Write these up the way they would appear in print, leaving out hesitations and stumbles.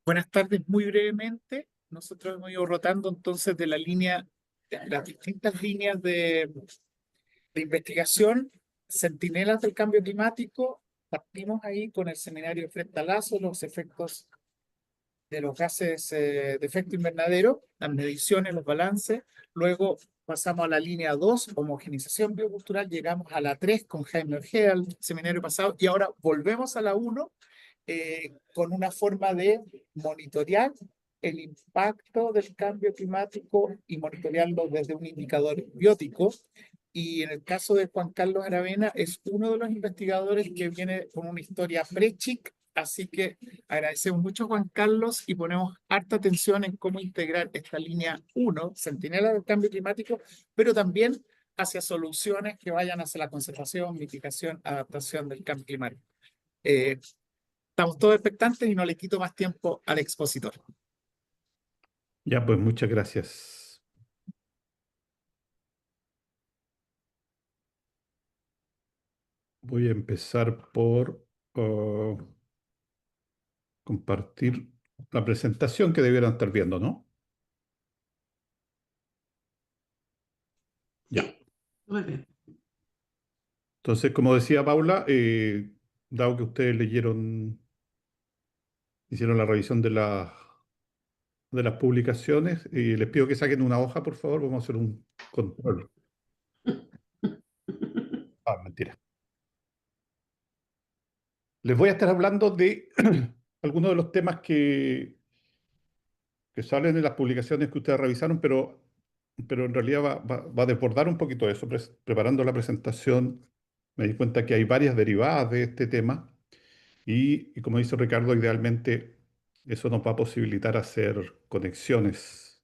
Buenas tardes, muy brevemente. Nosotros hemos ido rotando entonces de la línea, de las distintas líneas de investigación, centinelas del cambio climático. Partimos ahí con el seminario de Fred Talazo, los efectos de los gases de efecto invernadero, las mediciones, los balances. Luego pasamos a la línea 2, homogenización biocultural. Llegamos a la 3 con Jaime Orgea, el seminario pasado. Y ahora volvemos a la 1 con una forma de monitorear el impacto del cambio climático y monitorearlo desde un indicador biótico. Y en el caso de Juan Carlos Aravena, es uno de los investigadores que viene con una historia pre-chic, así que agradecemos mucho a Juan Carlos y ponemos harta atención en cómo integrar esta línea 1, Centinela del Cambio Climático, pero también hacia soluciones que vayan hacia la conservación, mitigación, adaptación del cambio climático. Eh, Estamos todos expectantes y no le quito más tiempo al expositor. Ya, pues muchas gracias. Voy a empezar por compartir la presentación que debieran estar viendo, ¿no? Ya. Sí, muy bien. Entonces, como decía Paula, dado que ustedes hicieron la revisión de las publicaciones, les pido que saquen una hoja, por favor, vamos a hacer un control. Ah, mentira. Les voy a estar hablando de algunos de los temas que salen de las publicaciones que ustedes revisaron, pero en realidad va a desbordar un poquito eso. Preparando la presentación, me di cuenta que hay varias derivadas de este tema y como dice Ricardo, idealmente eso nos va a posibilitar hacer conexiones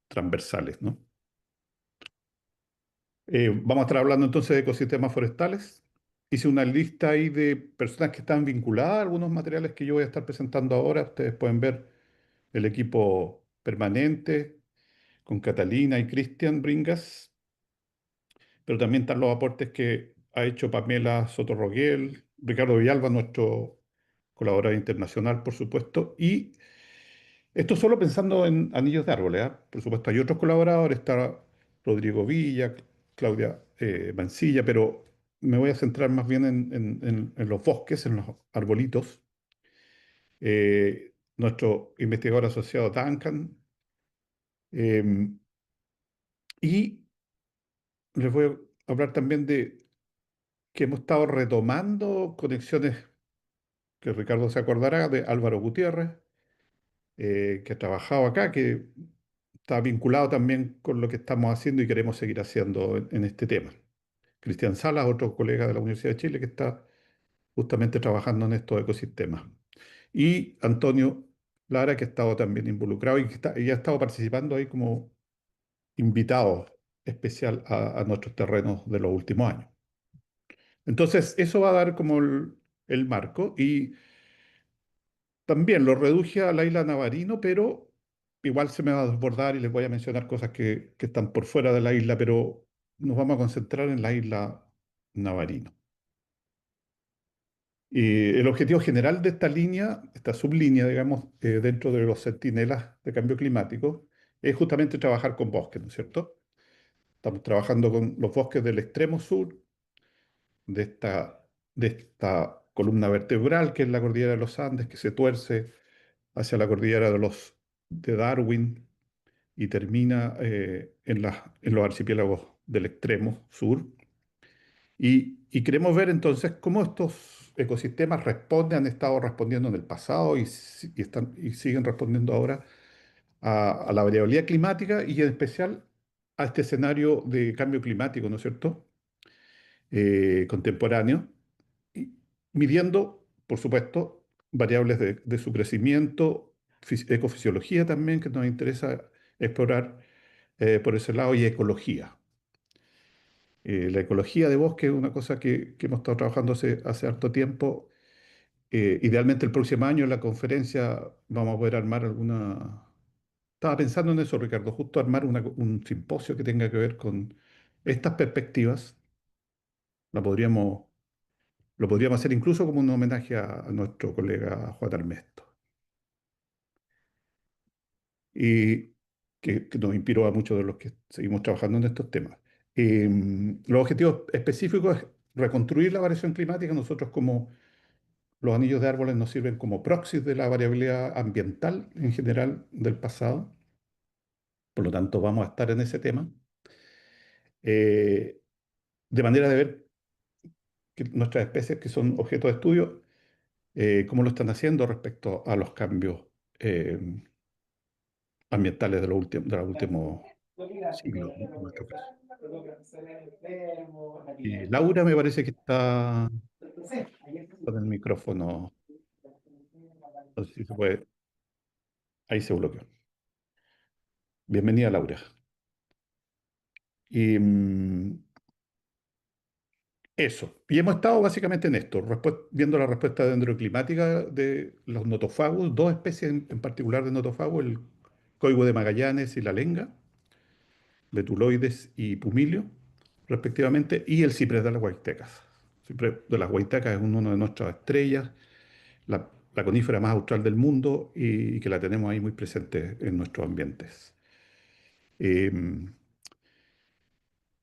transversales, ¿no? Vamos a estar hablando entonces de ecosistemas forestales. Hice una lista ahí de personas que están vinculadas a algunos materiales que yo voy a estar presentando ahora. Ustedes pueden ver el equipo permanente con Catalina y Cristian Bringas, pero también están los aportes que ha hecho Pamela Soto-Roguel, Ricardo Villalba, nuestro colaborador internacional, por supuesto, y esto solo pensando en anillos de árboles, ¿ah? Por supuesto, hay otros colaboradores, está Rodrigo Villa, Claudia Mancilla, pero me voy a centrar más bien en los bosques, en los arbolitos. Nuestro investigador asociado Duncan, eh, y les voy a hablar también de que hemos estado retomando conexiones que Ricardo se acordará de Álvaro Gutiérrez, que ha trabajado acá, que está vinculado también con lo que estamos haciendo y queremos seguir haciendo en este tema. Cristian Salas, otro colega de la Universidad de Chile, que está justamente trabajando en estos ecosistemas. Y Antonio Lara, que ha estado también involucrado y ha estado participando ahí como invitado especial a nuestros terrenos de los últimos años. Entonces, eso va a dar como el marco y también lo reduje a la isla Navarino, pero igual se me va a desbordar y les voy a mencionar cosas que están por fuera de la isla, pero nos vamos a concentrar en la isla Navarino. Y el objetivo general de esta línea, esta sublínea, digamos, dentro de los centinelas de cambio climático, es justamente trabajar con bosques, ¿no es cierto? Estamos trabajando con los bosques del extremo sur de esta columna vertebral, que es la cordillera de los Andes, que se tuerce hacia la cordillera de Darwin y termina en los archipiélagos del extremo sur. Y queremos ver entonces cómo estos ecosistemas responden, han estado respondiendo en el pasado y siguen respondiendo ahora a la variabilidad climática y en especial a este escenario de cambio climático, ¿no es cierto? Contemporáneo, y midiendo, por supuesto, variables de su crecimiento, ecofisiología también, que nos interesa explorar por ese lado, y ecología. La ecología de bosque es una cosa que hemos estado trabajando hace harto tiempo. Idealmente el próximo año en la conferencia vamos a poder armar alguna... Estaba pensando en eso, Ricardo, justo armar un simposio que tenga que ver con estas perspectivas. La podríamos Lo podríamos hacer incluso como un homenaje a nuestro colega Juan Armesto. y que nos inspiró a muchos de los que seguimos trabajando en estos temas. Los objetivos específicos es reconstruir la variación climática. Nosotros como los anillos de árboles nos sirven como proxies de la variabilidad ambiental en general del pasado. Por lo tanto, vamos a estar en ese tema. eh, de manera de ver que nuestras especies, que son objeto de estudio, cómo lo están haciendo respecto a los cambios eh, ambientales de los últimos siglos, ¿no? En nuestro caso. Y Laura me parece que está con el micrófono. No sé si se puede. Ahí se bloqueó. Bienvenida, Laura. Y eso. Y hemos estado básicamente en esto, viendo la respuesta dendroclimática de los notofagos, dos especies en particular de notofagos, el coigüe de Magallanes y la lenga, betuloides y pumilio, respectivamente, y el ciprés de las Huaytecas. El ciprés de las Huaytecas es uno de nuestras estrellas, la conífera más austral del mundo y que la tenemos ahí muy presente en nuestros ambientes. Eh,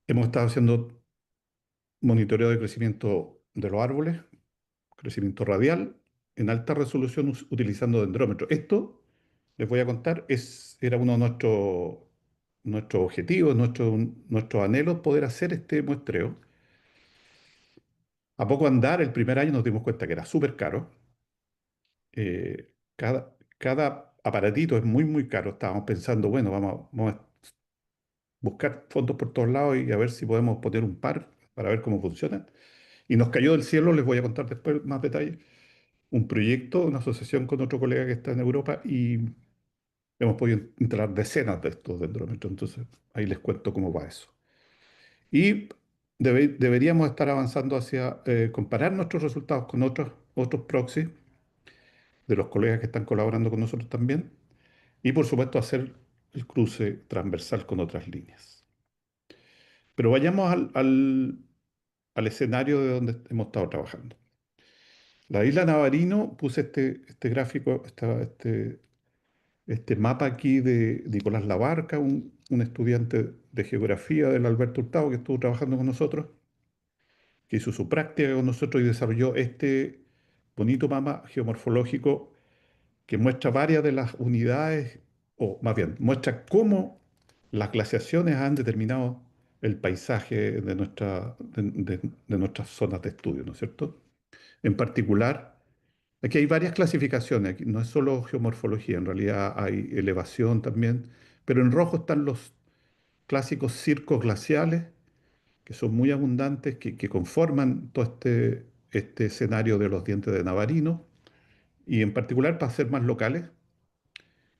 hemos estado haciendo monitoreo de crecimiento de los árboles, crecimiento radial, en alta resolución utilizando dendrómetros. Esto, les voy a contar, era uno de nuestros objetivos, nuestros anhelos, poder hacer este muestreo. A poco andar, el primer año nos dimos cuenta que era súper caro. Cada aparatito es muy, muy caro. Estábamos pensando, bueno, vamos a buscar fondos por todos lados y a ver si podemos poner un par para ver cómo funciona. Y nos cayó del cielo, les voy a contar después más detalles, un proyecto, una asociación con otro colega que está en Europa y hemos podido instalar decenas de estos dendrómetros. Entonces, ahí les cuento cómo va eso. Y deberíamos estar avanzando hacia comparar nuestros resultados con otros proxies de los colegas que están colaborando con nosotros también. Y por supuesto, hacer el cruce transversal con otras líneas. Pero vayamos al escenario de donde hemos estado trabajando. La isla Navarino, puse este gráfico, este mapa aquí de Nicolás Labarca, un estudiante de geografía del Alberto Hurtado que estuvo trabajando con nosotros, que hizo su práctica con nosotros y desarrolló este bonito mapa geomorfológico que muestra varias de las unidades, o más bien, muestra cómo las glaciaciones han determinado el paisaje de nuestras zonas de estudio, ¿no es cierto? En particular, aquí hay varias clasificaciones, aquí no es solo geomorfología, en realidad hay elevación también, pero en rojo están los clásicos circos glaciales, que son muy abundantes, que conforman todo este escenario de los dientes de Navarino, y en particular, para ser más locales,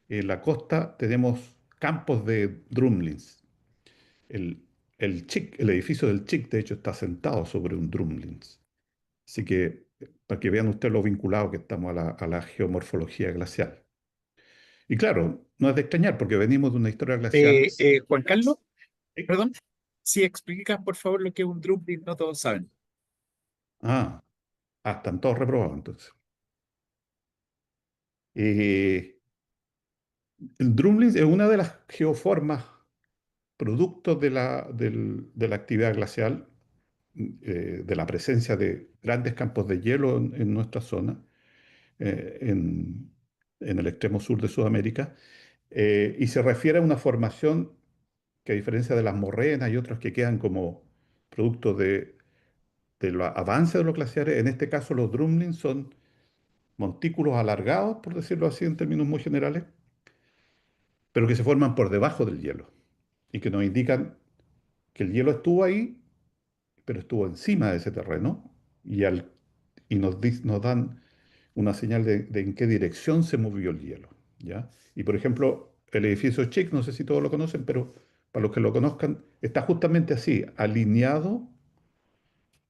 en la costa tenemos campos de drumlins. El, el edificio del Chic, de hecho, está sentado sobre un drumlins. Así que, para que vean ustedes lo vinculado que estamos a la geomorfología glacial. Y claro, no es de extrañar porque venimos de una historia glacial. Juan Carlos, Sí. perdón, si explicas por favor lo que es un drumlin, no todos saben. Ah, están todos reprobados entonces. Eh, el drumlins es una de las geoformas producto de la actividad glacial, de la presencia de grandes campos de hielo en nuestra zona, eh, en, en el extremo sur de Sudamérica, y se refiere a una formación que a diferencia de las morrenas y otras que quedan como producto de los avances de los glaciares, en este caso los drumlins son montículos alargados, por decirlo así en términos muy generales, pero que se forman por debajo del hielo y que nos indican que el hielo estuvo ahí, pero estuvo encima de ese terreno y, nos dan una señal de en qué dirección se movió el hielo, ¿ya? Y por ejemplo, el edificio Chic, no sé si todos lo conocen, pero para los que lo conozcan, está justamente así, alineado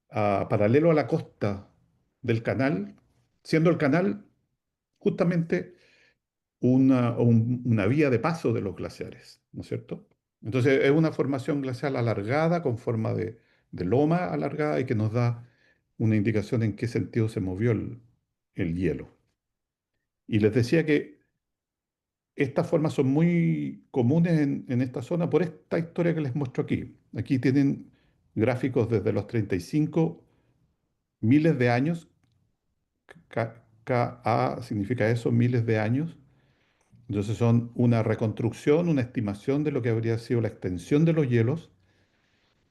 paralelo a la costa del canal, siendo el canal justamente una vía de paso de los glaciares, ¿no es cierto? Entonces es una formación glacial alargada, con forma de loma alargada y que nos da una indicación en qué sentido se movió el hielo. Y les decía que estas formas son muy comunes en esta zona por esta historia que les muestro aquí. Aquí tienen gráficos desde los 35 miles de años. Ka significa eso, miles de años. Entonces son una reconstrucción, una estimación de lo que habría sido la extensión de los hielos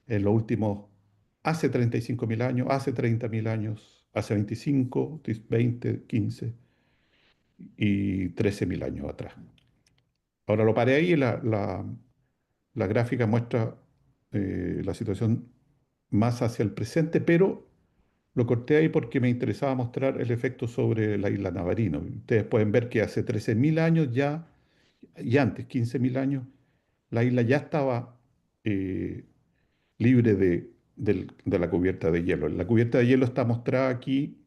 en los últimos, hace 35.000 años, hace 30.000 años, hace 25, 20, 15 y 13.000 años atrás. Ahora lo paré ahí, la gráfica muestra la situación más hacia el presente, pero lo corté ahí porque me interesaba mostrar el efecto sobre la isla Navarino. Ustedes pueden ver que hace 13.000 años ya, y antes, 15.000 años, la isla ya estaba eh, libre de la cubierta de hielo. La cubierta de hielo está mostrada aquí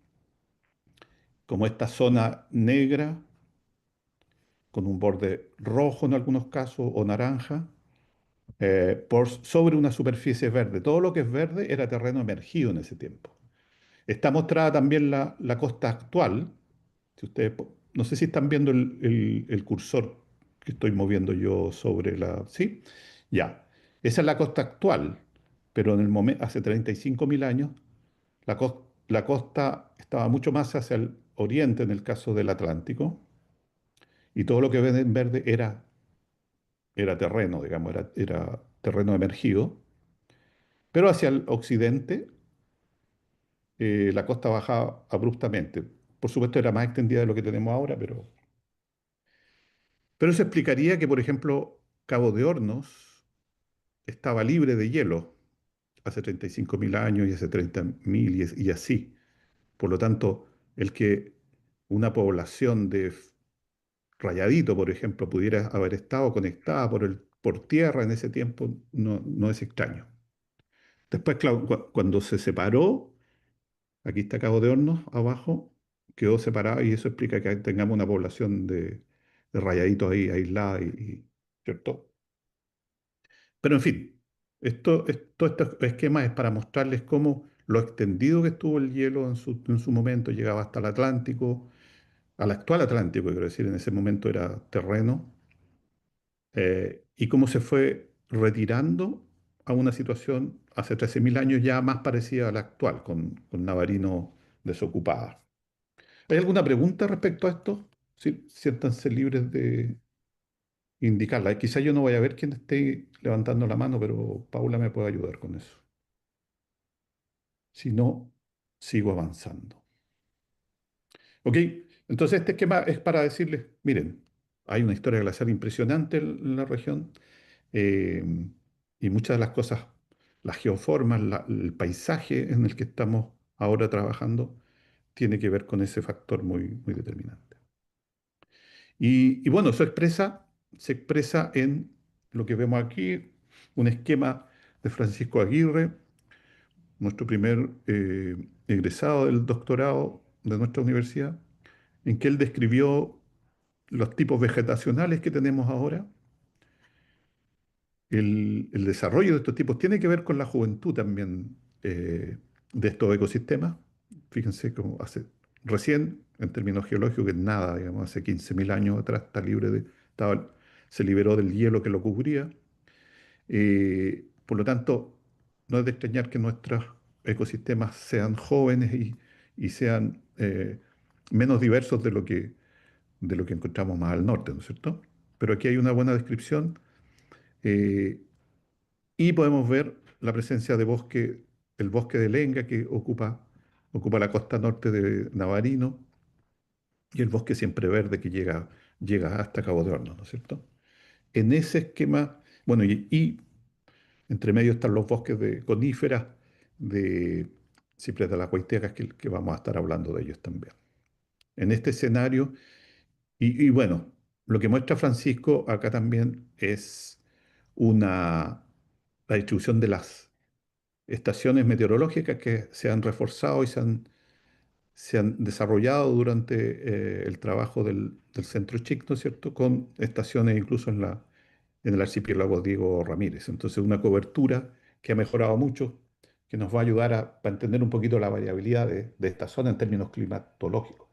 como esta zona negra, con un borde rojo en algunos casos o naranja, sobre una superficie verde. Todo lo que es verde era terreno emergido en ese tiempo. Está mostrada también la costa actual. Si ustedes, no sé si están viendo el cursor que estoy moviendo yo sobre la... ¿Sí? Ya. Esa es la costa actual, pero en el momento, hace 35.000 años, la costa estaba mucho más hacia el oriente en el caso del Atlántico, y todo lo que ven en verde era terreno, digamos, era terreno emergido, pero hacia el occidente la costa bajaba abruptamente. Por supuesto era más extendida de lo que tenemos ahora, pero eso explicaría que, por ejemplo, Cabo de Hornos estaba libre de hielo hace 35.000 años y hace 30.000 y así. Por lo tanto, el que una población de Rayadito, por ejemplo, pudiera haber estado conectada por tierra en ese tiempo, no es extraño. Después, claro, cuando se separó, aquí está Cabo de Hornos abajo, quedó separado y eso explica que tengamos una población de rayaditos ahí aislada ¿cierto? Pero en fin, todos estos esquemas es para mostrarles cómo lo extendido que estuvo el hielo en su momento llegaba hasta el Atlántico, al actual Atlántico, quiero decir, en ese momento era terreno, y cómo se fue retirando a una situación hace 13.000 años ya más parecida a la actual, con Navarino desocupada. ¿Hay alguna pregunta respecto a esto? Sí, siéntanse libres de indicarla. Quizá yo no vaya a ver quién esté levantando la mano, pero Paula me puede ayudar con eso. Si no, sigo avanzando. ¿Ok? Entonces este esquema es para decirles, miren, hay una historia glacial impresionante en la región, eh, y muchas de las cosas, las geoformas, el paisaje en el que estamos ahora trabajando, tiene que ver con ese factor muy, muy determinante. Y bueno, eso se expresa en lo que vemos aquí, un esquema de Francisco Aguirre, nuestro primer egresado del doctorado de nuestra universidad, en que él describió los tipos vegetacionales que tenemos ahora. El desarrollo de estos tipos tiene que ver con la juventud también de estos ecosistemas. Fíjense cómo recién, en términos geológicos, que nada, digamos, hace 15.000 años atrás se liberó del hielo que lo cubría. Por lo tanto, no es de extrañar que nuestros ecosistemas sean jóvenes y sean menos diversos de lo que encontramos más al norte, ¿no es cierto? Pero aquí hay una buena descripción. eh, y podemos ver la presencia de el bosque de Lenga que ocupa la costa norte de Navarino y el bosque siempre verde que llega hasta Cabo de Hornos, ¿no es cierto? En ese esquema, bueno, y entre medio están los bosques de coníferas de ciprés de las Huaytecas que vamos a estar hablando de ellos también. En este escenario, y bueno, lo que muestra Francisco acá también es la distribución de las estaciones meteorológicas que se han reforzado y se han desarrollado durante el trabajo del Centro CHIC, ¿no es cierto?, con estaciones incluso en el archipiélago Diego Ramírez. Entonces, una cobertura que ha mejorado mucho, que nos va a ayudar a entender un poquito la variabilidad de esta zona en términos climatológicos.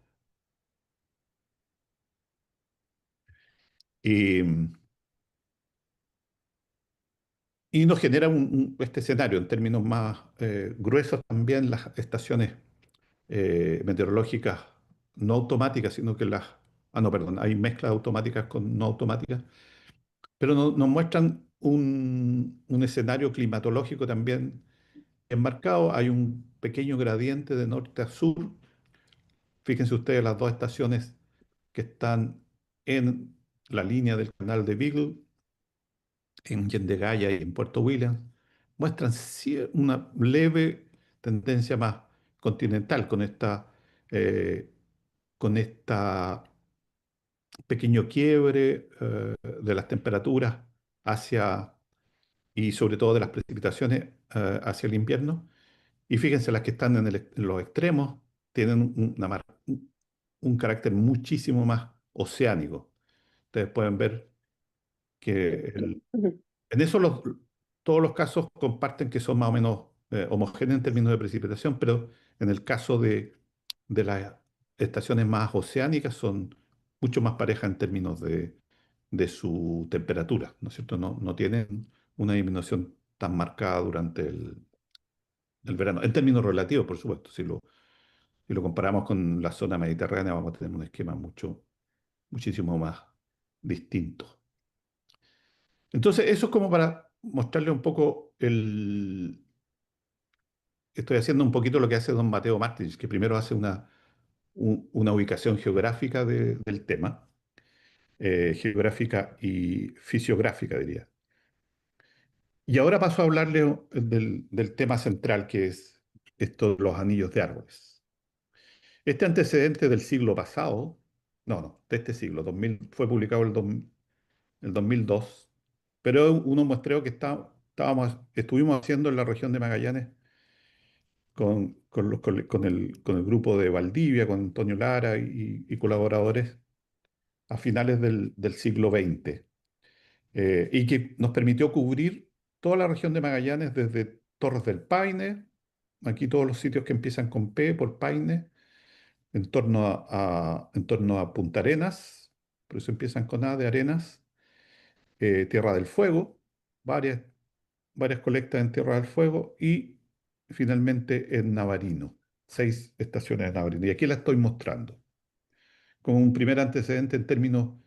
Y, y nos genera este escenario en términos más gruesos también las estaciones meteorológicas no automáticas, sino que las... Ah, no, perdón, hay mezclas automáticas con no automáticas, pero nos muestran un escenario climatológico también enmarcado. Hay un pequeño gradiente de norte a sur. Fíjense ustedes las dos estaciones que están en la línea del canal de Beagle, en Yendegaya y en Puerto Williams, muestran una leve tendencia más continental eh, con esta pequeño quiebre de las temperaturas hacia, y sobre todo de las precipitaciones hacia el invierno. Y fíjense, las que están en los extremos tienen un carácter muchísimo más oceánico. Ustedes pueden ver que Ujú. en eso todos los casos comparten que son más o menos homogéneos en términos de precipitación, pero en el caso de las estaciones más oceánicas son mucho más parejas en términos de su temperatura, ¿no es cierto? No tienen una disminución tan marcada durante el verano. En términos relativos, por supuesto, si lo comparamos con la zona mediterránea, vamos a tener un esquema muchísimo más distinto. Entonces, eso es como para mostrarle un poco Estoy haciendo un poquito lo que hace don Mateo Martins, que primero hace una ubicación geográfica del tema, geográfica y fisiográfica, diría. Y ahora paso a hablarle del tema central, que es esto de los anillos de árboles. Este antecedente del siglo pasado, no, de este siglo, 2000, fue publicado el 2002, pero es unos muestreos que estuvimos haciendo en la región de Magallanes con el grupo de Valdivia, con Antonio Lara y colaboradores a finales del siglo XX, y que nos permitió cubrir toda la región de Magallanes desde Torres del Paine, aquí todos los sitios que empiezan con P por Paine, en torno a Punta Arenas, por eso empiezan con A de Arenas, Tierra del Fuego, varias, varias colectas en Tierra del Fuego y finalmente en Navarino, 6 estaciones de Navarino. Y aquí la estoy mostrando como un primer antecedente en términos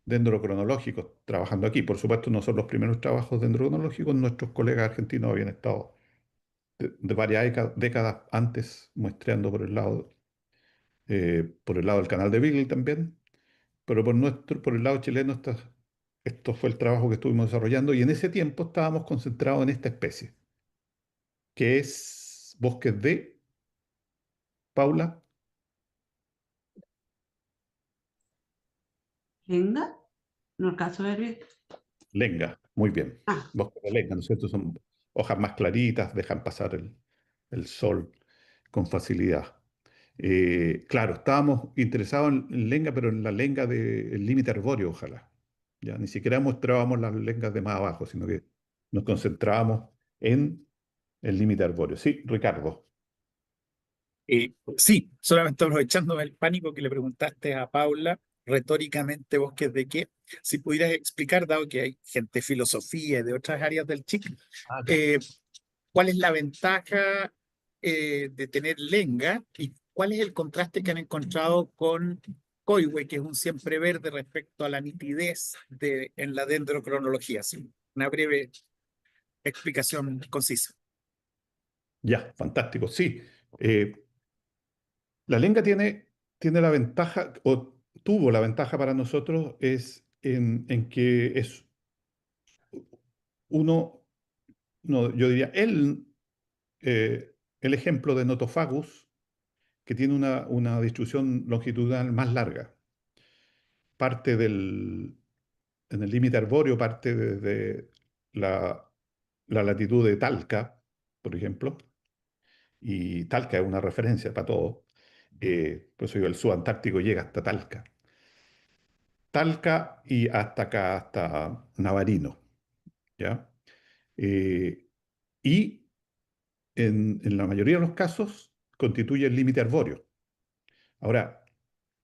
dendrocronológicos, trabajando aquí. Por supuesto, no son los primeros trabajos dendrocronológicos, nuestros colegas argentinos habían estado de varias décadas antes muestreando por el lado del canal de Beagle también, pero por el lado chileno, esto fue el trabajo que estuvimos desarrollando y en ese tiempo estábamos concentrados en esta especie, que es bosques de Paula Venga, no alcanzo a ver bien. lenga. Muy bien. Ah, Bosques de lenga, ¿no es cierto? Son hojas más claritas, dejan pasar el sol con facilidad. Claro, estábamos interesados en lenga, pero en la lenga del límite arbóreo, ojalá. Ya ni siquiera mostrábamos las lengas de más abajo, sino que nos concentrábamos en el límite arbóreo. Sí, Ricardo. Sí, solamente aprovechándome el pánico que le preguntaste a Paula, retóricamente, ¿bosques de qué? Si pudieras explicar, dado que hay gente de filosofía y de otras áreas del chic, Ah, ya. eh, ¿cuál es la ventaja de tener lenga y cuál es el contraste que han encontrado con coihue, que es un siempre verde respecto a la nitidez en la dendrocronología? Sí, una breve explicación concisa. Ya, fantástico. Sí, eh, la lenga tiene la ventaja, o tuvo la ventaja para nosotros, es en que es uno, no, yo diría, el ejemplo de Notophagus, que tiene una distribución longitudinal más larga. Parte en el límite arbóreo, parte desde la, la latitud de Talca, por ejemplo, y Talca es una referencia para todo. Por eso digo, el subantártico llega hasta Talca. Talca y hasta acá, hasta Navarino, ¿ya? Eh, y en la mayoría de los casos constituye el límite arbóreo. Ahora,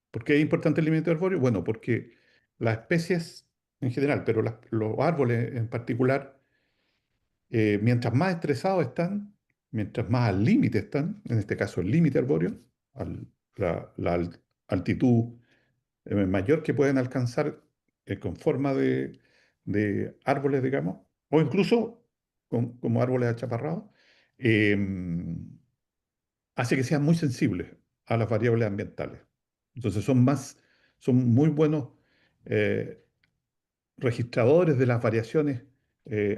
¿por qué es importante el límite arbóreo? Bueno, porque las especies en general, pero los árboles en particular, mientras más estresados están, mientras más al límite están, en este caso el límite arbóreo, la altitud mayor que pueden alcanzar con forma de árboles, digamos, o incluso como árboles achaparrados, eh, hace que sean muy sensibles a las variables ambientales. Entonces son muy buenos eh, registradores de las variaciones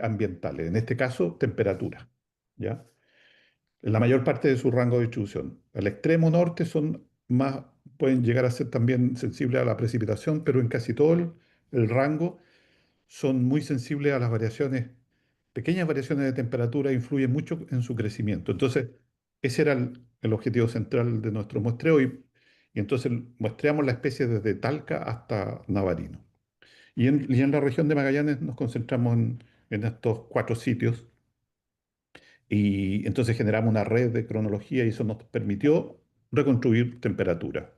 ambientales, en este caso temperatura, ¿ya? En la mayor parte de su rango de distribución. Al extremo norte pueden llegar a ser también sensibles a la precipitación, pero en casi todo el rango son muy sensibles a las variaciones, pequeñas variaciones de temperatura influyen mucho en su crecimiento. Entonces, ese era el objetivo central de nuestro muestreo y entonces muestreamos la especie desde Talca hasta Navarino. Y en la región de Magallanes nos concentramos en estos 4 sitios y entonces generamos una red de cronología y eso nos permitió reconstruir temperatura.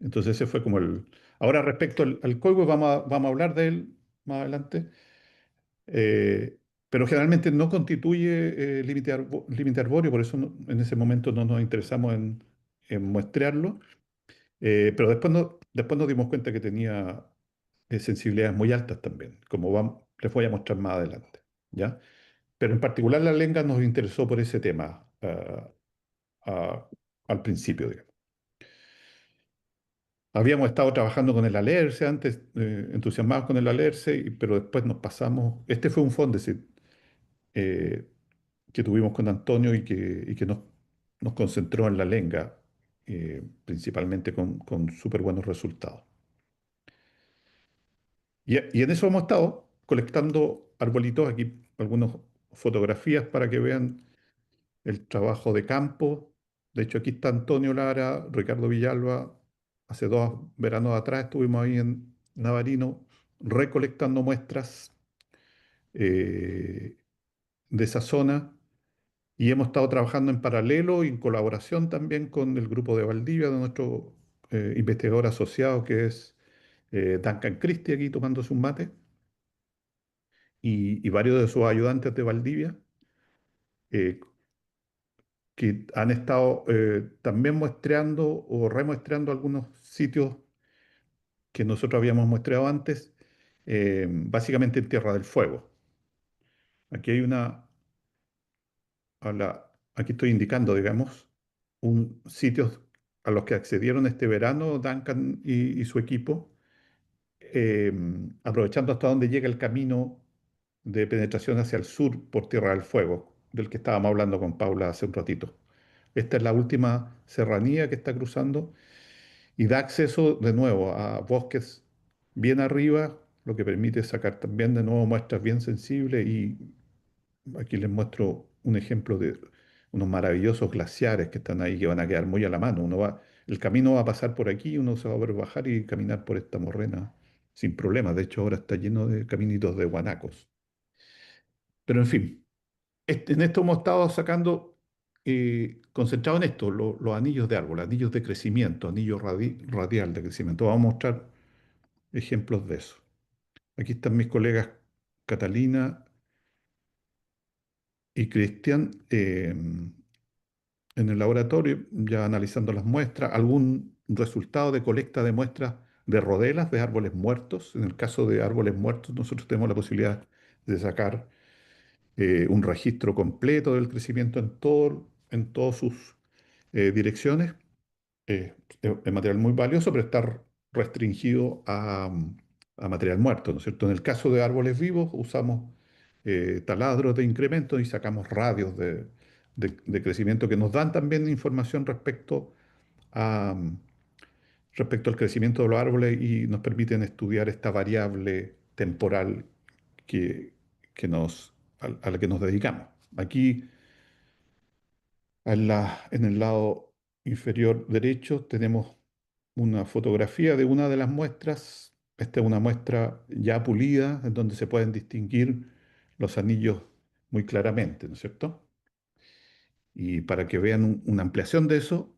Entonces ese fue como el... Ahora respecto al coigüe, vamos a hablar de él más adelante, eh, pero generalmente no constituye límite arbóreo, por eso en ese momento no nos interesamos en muestrearlo, pero después nos dimos cuenta que tenía sensibilidades muy altas también, como les voy a mostrar más adelante, ¿ya? Pero en particular la lenga nos interesó por ese tema ah, al principio, digamos. Habíamos estado trabajando con el Alerce antes, entusiasmados con el Alerce, pero después nos pasamos. Este fue un Fondesit eh, que tuvimos con Antonio y que nos concentró en la lenga, principalmente con súper buenos resultados. Y en eso hemos estado colectando arbolitos, aquí algunas fotografías para que vean el trabajo de campo. De hecho, aquí está Antonio Lara, Ricardo Villalba. Hace 2 veranos atrás estuvimos ahí en Navarino recolectando muestras eh, de esa zona y hemos estado trabajando en paralelo y en colaboración también con el grupo de Valdivia, de nuestro investigador asociado que es Duncan Christie, aquí tomándose un mate, y varios de sus ayudantes de Valdivia. eh, que han estado también muestreando o remuestreando algunos sitios que nosotros habíamos muestreado antes, básicamente en Tierra del Fuego. Aquí hay aquí estoy indicando, digamos, sitios a los que accedieron este verano Duncan y su equipo, eh, aprovechando hasta donde llega el camino de penetración hacia el sur por Tierra del Fuego, del que estábamos hablando con Paula hace un ratito. Esta es la última serranía que está cruzando y da acceso de nuevo a bosques bien arriba, lo que permite sacar también de nuevo muestras bien sensibles y aquí les muestro un ejemplo de unos maravillosos glaciares que están ahí que van a quedar muy a la mano. El camino va a pasar por aquí, uno se va a poder bajar y caminar por esta morrena sin problemas. De hecho, ahora está lleno de caminitos de guanacos. Pero en fin, en esto hemos estado sacando, concentrado en esto, los anillos de árbol, anillos de crecimiento, anillo radial de crecimiento. Vamos a mostrar ejemplos de eso. Aquí están mis colegas Catalina y Cristian en el laboratorio, ya analizando las muestras, algún resultado de colecta de muestras de rodelas de árboles muertos. En el caso de árboles muertos, nosotros tenemos la posibilidad de sacar un registro completo del crecimiento en todas sus direcciones. Es material muy valioso, pero está restringido a material muerto, ¿no es cierto? En el caso de árboles vivos, usamos taladros de incremento y sacamos radios de crecimiento que nos dan también información a, respecto al crecimiento de los árboles y nos permiten estudiar esta variable temporal que, a la que nos dedicamos. Aquí en el lado inferior derecho tenemos una fotografía de una de las muestras. Esta es una muestra ya pulida, en donde se pueden distinguir los anillos muy claramente, ¿no es cierto? Y para que vean una ampliación de eso,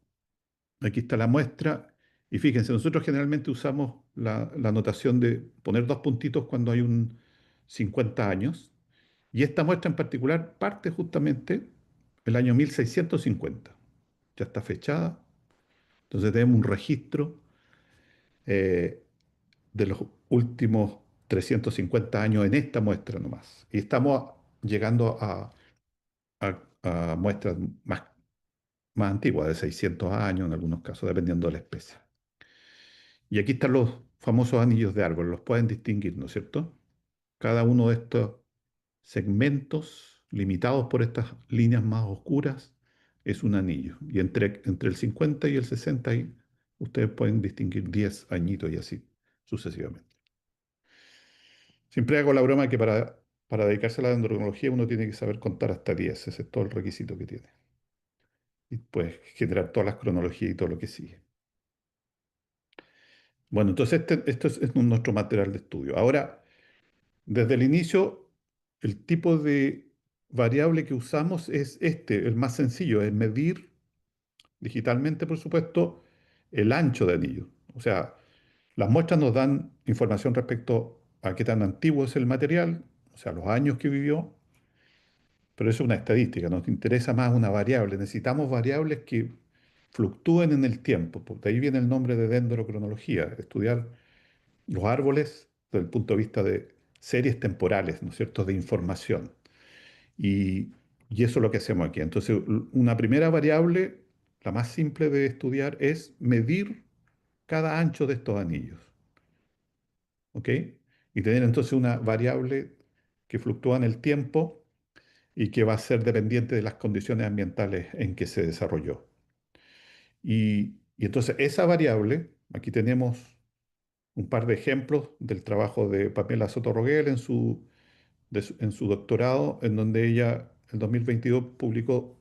aquí está la muestra. Y fíjense, nosotros generalmente usamos la notación de poner dos puntitos cuando hay un 50 años. Y esta muestra en particular parte justamente el año 1650. Ya está fechada. Entonces tenemos un registro eh, de los últimos 350 años en esta muestra nomás. Y estamos llegando a muestras más antiguas, de 600 años en algunos casos, dependiendo de la especie. Y aquí están los famosos anillos de árbol, los pueden distinguir, ¿no es cierto? Cada uno de estos segmentos limitados por estas líneas más oscuras es un anillo. Y entre el 50 y el 60 ahí, ustedes pueden distinguir 10 añitos y así sucesivamente. Siempre hago la broma que para dedicarse a la dendrocrinología uno tiene que saber contar hasta 10. Ese es todo el requisito que tiene. Y pues generar todas las cronologías y todo lo que sigue. Bueno, entonces esto es nuestro material de estudio. Ahora, desde el inicio, el tipo de variable que usamos es el más sencillo, es medir digitalmente, por supuesto, el ancho de anillo. O sea, las muestras nos dan información respecto a qué tan antiguo es el material, o sea, los años que vivió, pero eso es una estadística, nos interesa más una variable. Necesitamos variables que fluctúen en el tiempo. De ahí viene el nombre de dendrocronología, estudiar los árboles desde el punto de vista de series temporales, ¿no es cierto?, de información. Y, y eso es lo que hacemos aquí. Entonces, una primera variable, la más simple de estudiar, es medir cada ancho de estos anillos. ¿Ok? Y tener entonces una variable que fluctúa en el tiempo y que va a ser dependiente de las condiciones ambientales en que se desarrolló. Y entonces esa variable, aquí tenemos un par de ejemplos del trabajo de Pamela Soto-Rogel en su doctorado, en donde ella en 2022 publicó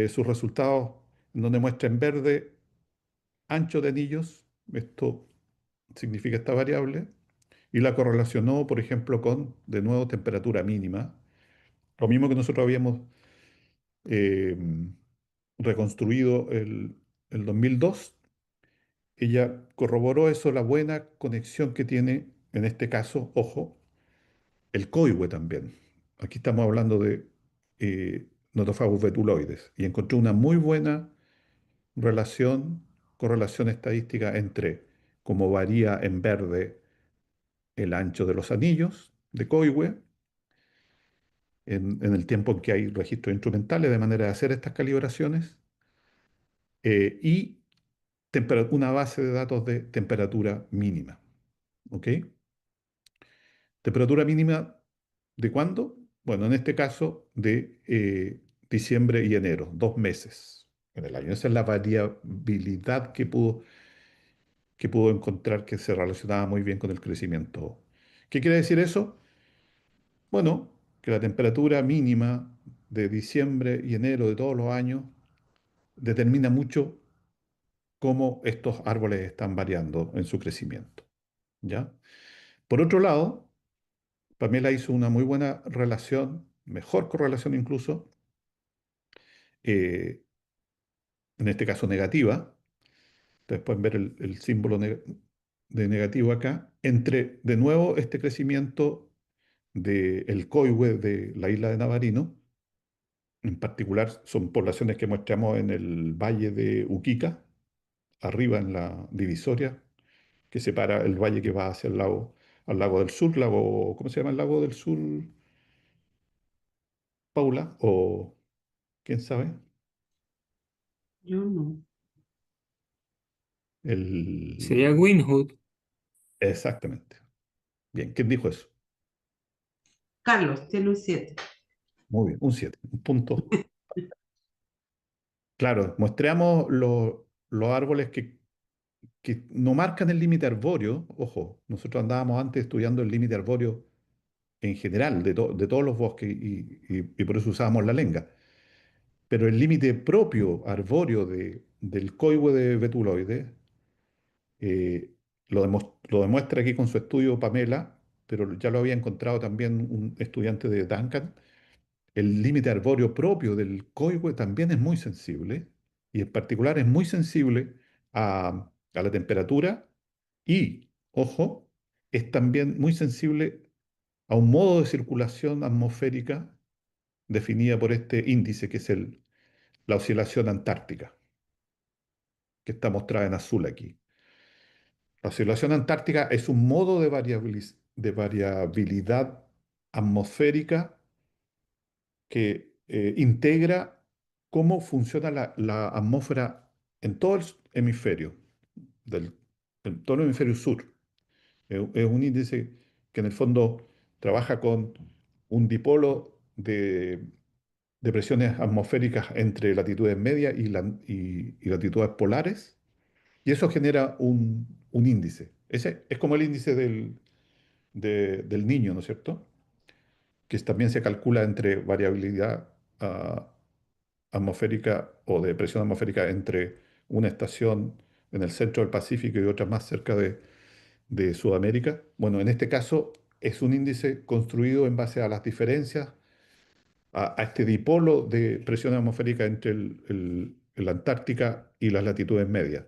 sus resultados, en donde muestra en verde ancho de anillos, esto significa esta variable, y la correlacionó, por ejemplo, con, de nuevo, temperatura mínima, lo mismo que nosotros habíamos eh, reconstruido el 2002. Ella corroboró eso, la buena conexión que tiene, en este caso, ojo, el coihue también. Aquí estamos hablando de notofagus betuloides y encontró una muy buena correlación estadística entre cómo varía en verde el ancho de los anillos de coihue en el tiempo en que hay registros instrumentales de manera de hacer estas calibraciones y una base de datos de temperatura mínima. ¿Ok? ¿Temperatura mínima de cuándo? Bueno, en este caso de diciembre y enero, 2 meses en el año. Esa es la variabilidad que pudo encontrar que se relacionaba muy bien con el crecimiento. ¿Qué quiere decir eso? Bueno, que la temperatura mínima de diciembre y enero de todos los años determina mucho cómo estos árboles están variando en su crecimiento. ¿Ya? Por otro lado, Pamela hizo una muy buena relación, mejor correlación incluso, eh, en este caso negativa. Ustedes pueden ver el símbolo de negativo acá, entre, de nuevo, este crecimiento del coihue de la isla de Navarino. En particular, son poblaciones que muestramos en el valle de Uquica, arriba en la divisoria, que separa el valle que va hacia el lago, al lago del sur, ¿cómo se llama el lago del sur, Paula? ¿O quién sabe? Yo no. Sería El... Winhood. Exactamente. Bien, ¿quién dijo eso? Carlos tiene un 7. Muy bien, un 7, un punto. Claro, muestreamos los árboles que no marcan el límite arbóreo. Ojo, nosotros andábamos antes estudiando el límite arbóreo en general de todos los bosques y por eso usábamos la lenga. Pero el límite propio arbóreo del coihue de betuloide lo demuestra aquí con su estudio Pamela, pero ya lo había encontrado también un estudiante de Duncan. El límite arbóreo propio del coihue también es muy sensible y en particular es muy sensible a la temperatura y ojo, es también muy sensible a un modo de circulación atmosférica definida por este índice, que es la oscilación antártica, que está mostrada en azul aquí. La oscilación antártica es un modo de variabilidad atmosférica que integra cómo funciona la atmósfera en todo el hemisferio, del, en todo el hemisferio sur. Es un índice que en el fondo trabaja con un dipolo de presiones atmosféricas entre latitudes medias y latitudes polares, y eso genera un índice. Ese es como el índice del niño, ¿no es cierto? Que también se calcula entre variabilidad atmosférica o de presión atmosférica entre una estación en el centro del Pacífico y otra más cerca de Sudamérica. Bueno, en este caso es un índice construido en base a las diferencias, a este dipolo de presión atmosférica entre la Antártica y las latitudes medias.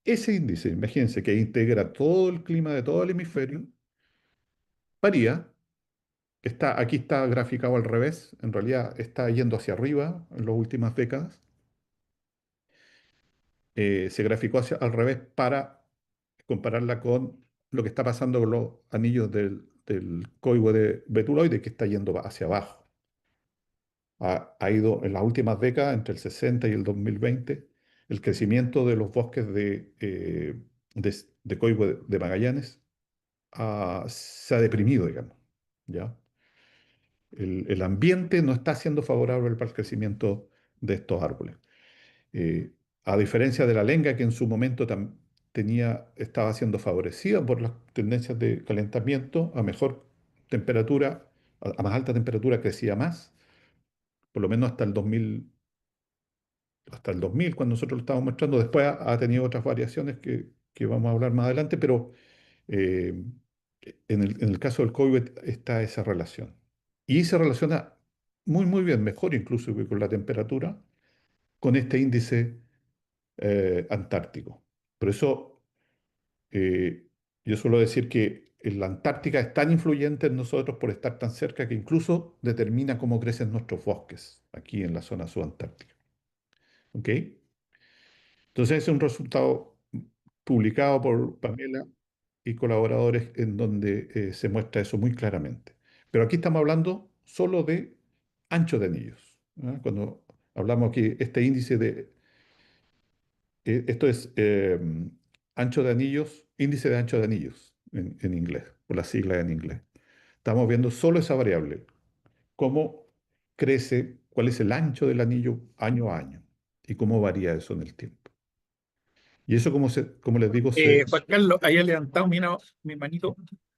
Ese índice, imagínense que integra todo el clima de todo el hemisferio, varía. Aquí está graficado al revés, en realidad está yendo hacia arriba en las últimas décadas. Se graficó al revés para compararla con lo que está pasando con los anillos del coigüe de Betuloide, que está yendo hacia abajo. Ha ido en las últimas décadas, entre el 60 y el 2020, el crecimiento de los bosques de coigüe de Magallanes se ha deprimido, digamos, ¿ya? El ambiente no está siendo favorable para el crecimiento de estos árboles. Eh, a diferencia de la lenga, que en su momento estaba siendo favorecida por las tendencias de calentamiento, a mejor temperatura, a más alta temperatura crecía más, por lo menos hasta el 2000, cuando nosotros lo estábamos mostrando. Después ha tenido otras variaciones que vamos a hablar más adelante, pero eh, en el caso del COVID está esa relación. Y se relaciona muy, muy bien, mejor incluso que con la temperatura, con este índice antártico. Por eso eh, yo suelo decir que la Antártica es tan influyente en nosotros por estar tan cerca que incluso determina cómo crecen nuestros bosques aquí en la zona subantártica. ¿Ok? Entonces es un resultado publicado por Pamela y colaboradores en donde se muestra eso muy claramente. Pero aquí estamos hablando solo de ancho de anillos, ¿ah? Cuando hablamos aquí, este índice esto es ancho de anillos, índice de ancho de anillos en inglés, por las siglas en inglés. Estamos viendo solo esa variable, cómo crece, cuál es el ancho del anillo año a año y cómo varía eso en el tiempo. Y eso, como les digo, Juan Carlos, había levantado mi manito.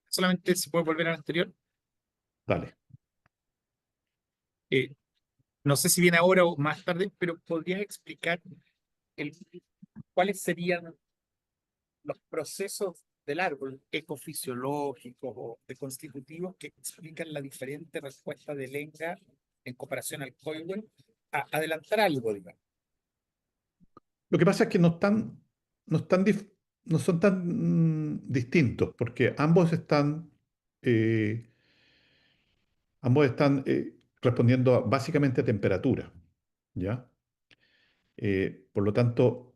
Solamente se puede volver al anterior. dale. Eh, no sé si viene ahora o más tarde, pero ¿podrías explicar el, cuáles serían los procesos del árbol ecofisiológicos o de constitutivos que explican la diferente respuesta de Lenga en comparación al Coiwen? Adelantar algo, digamos. Lo que pasa es que no son tan distintos, porque eh, ambos están respondiendo básicamente a temperatura, ¿ya? Por lo tanto,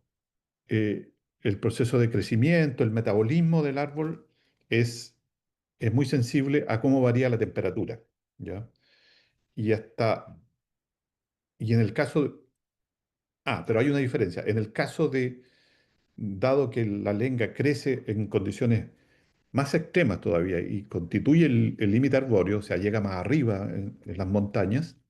el proceso de crecimiento, el metabolismo del árbol es muy sensible a cómo varía la temperatura, ¿ya? Y y en el caso, pero hay una diferencia. En el caso dado que la lenga crece en condiciones más extremas todavía y constituye el límite arbóreo, o sea, llega más arriba en las montañas,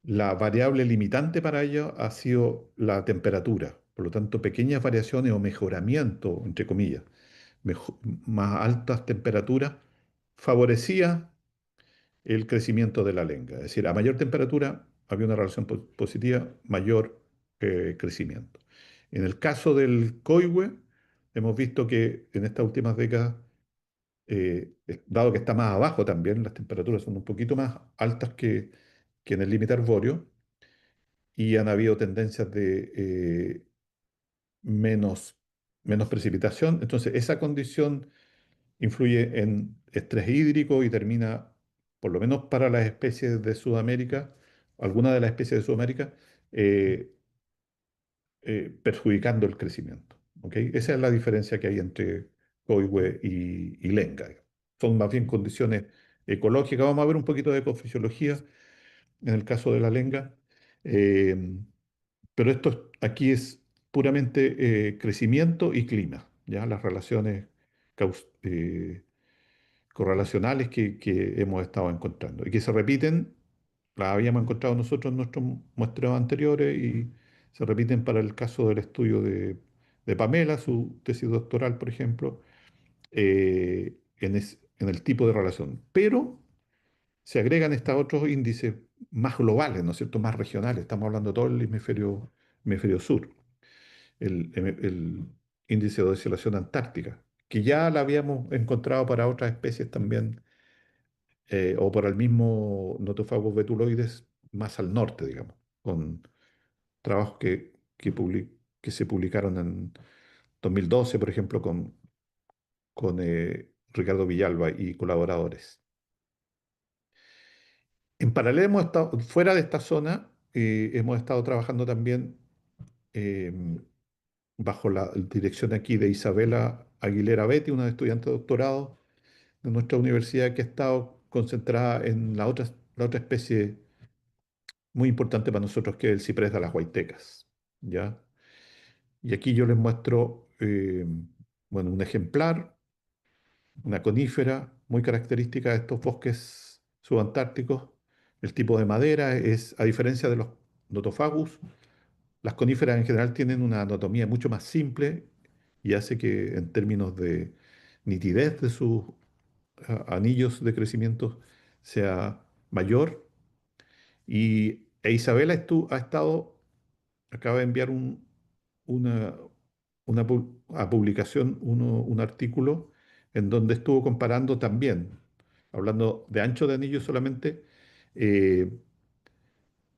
la variable limitante para ello ha sido la temperatura. Por lo tanto, pequeñas variaciones o mejoramiento, entre comillas, más altas temperaturas, favorecía el crecimiento de la lenga. Es decir, a mayor temperatura había una relación positiva, mayor crecimiento. En el caso del coihue, hemos visto que en estas últimas décadas, dado que está más abajo también, las temperaturas son un poquito más altas que en el límite arbóreo, y han habido tendencias de menos, menos precipitación. Entonces, esa condición influye en estrés hídrico y termina, por lo menos para las especies de Sudamérica, algunas de las especies de Sudamérica, eh, perjudicando el crecimiento. ¿Ok? Esa es la diferencia que hay entre coihue y lenga. Son más bien condiciones ecológicas. Vamos a ver un poquito de ecofisiología en el caso de la lenga. Eh, pero esto aquí es puramente crecimiento y clima, ¿ya? Las relaciones correlacionales que hemos estado encontrando y que se repiten, las habíamos encontrado nosotros en nuestros muestreos anteriores y se repiten para el caso del estudio de Pamela, su tesis doctoral, por ejemplo, en el tipo de relación. Pero se agregan estos otros índices más globales, ¿no es cierto?, más regionales. Estamos hablando de todo el hemisferio sur, el índice de oscilación antártica, que ya la habíamos encontrado para otras especies también, o para el mismo Nothofagus betuloides más al norte, digamos, con trabajos que se publicaron en 2012, por ejemplo, con Ricardo Villalba y colaboradores. En paralelo, hemos estado, fuera de esta zona, hemos estado trabajando también eh, bajo la dirección aquí de Isabela Aguilera Betti, una estudiante de doctorado de nuestra universidad que ha estado concentrada en la otra especie muy importante para nosotros, que es el ciprés de las Huaytecas, ¿ya? Y aquí yo les muestro, bueno, un ejemplar, una conífera muy característica de estos bosques subantárticos. El tipo de madera es, a diferencia de los notofagus, las coníferas en general tienen una anatomía mucho más simple y hace que en términos de nitidez de sus anillos de crecimiento sea mayor. Isabela ha estado, acaba de enviar una, a publicación un artículo en donde estuvo comparando también, hablando de ancho de anillo solamente, eh,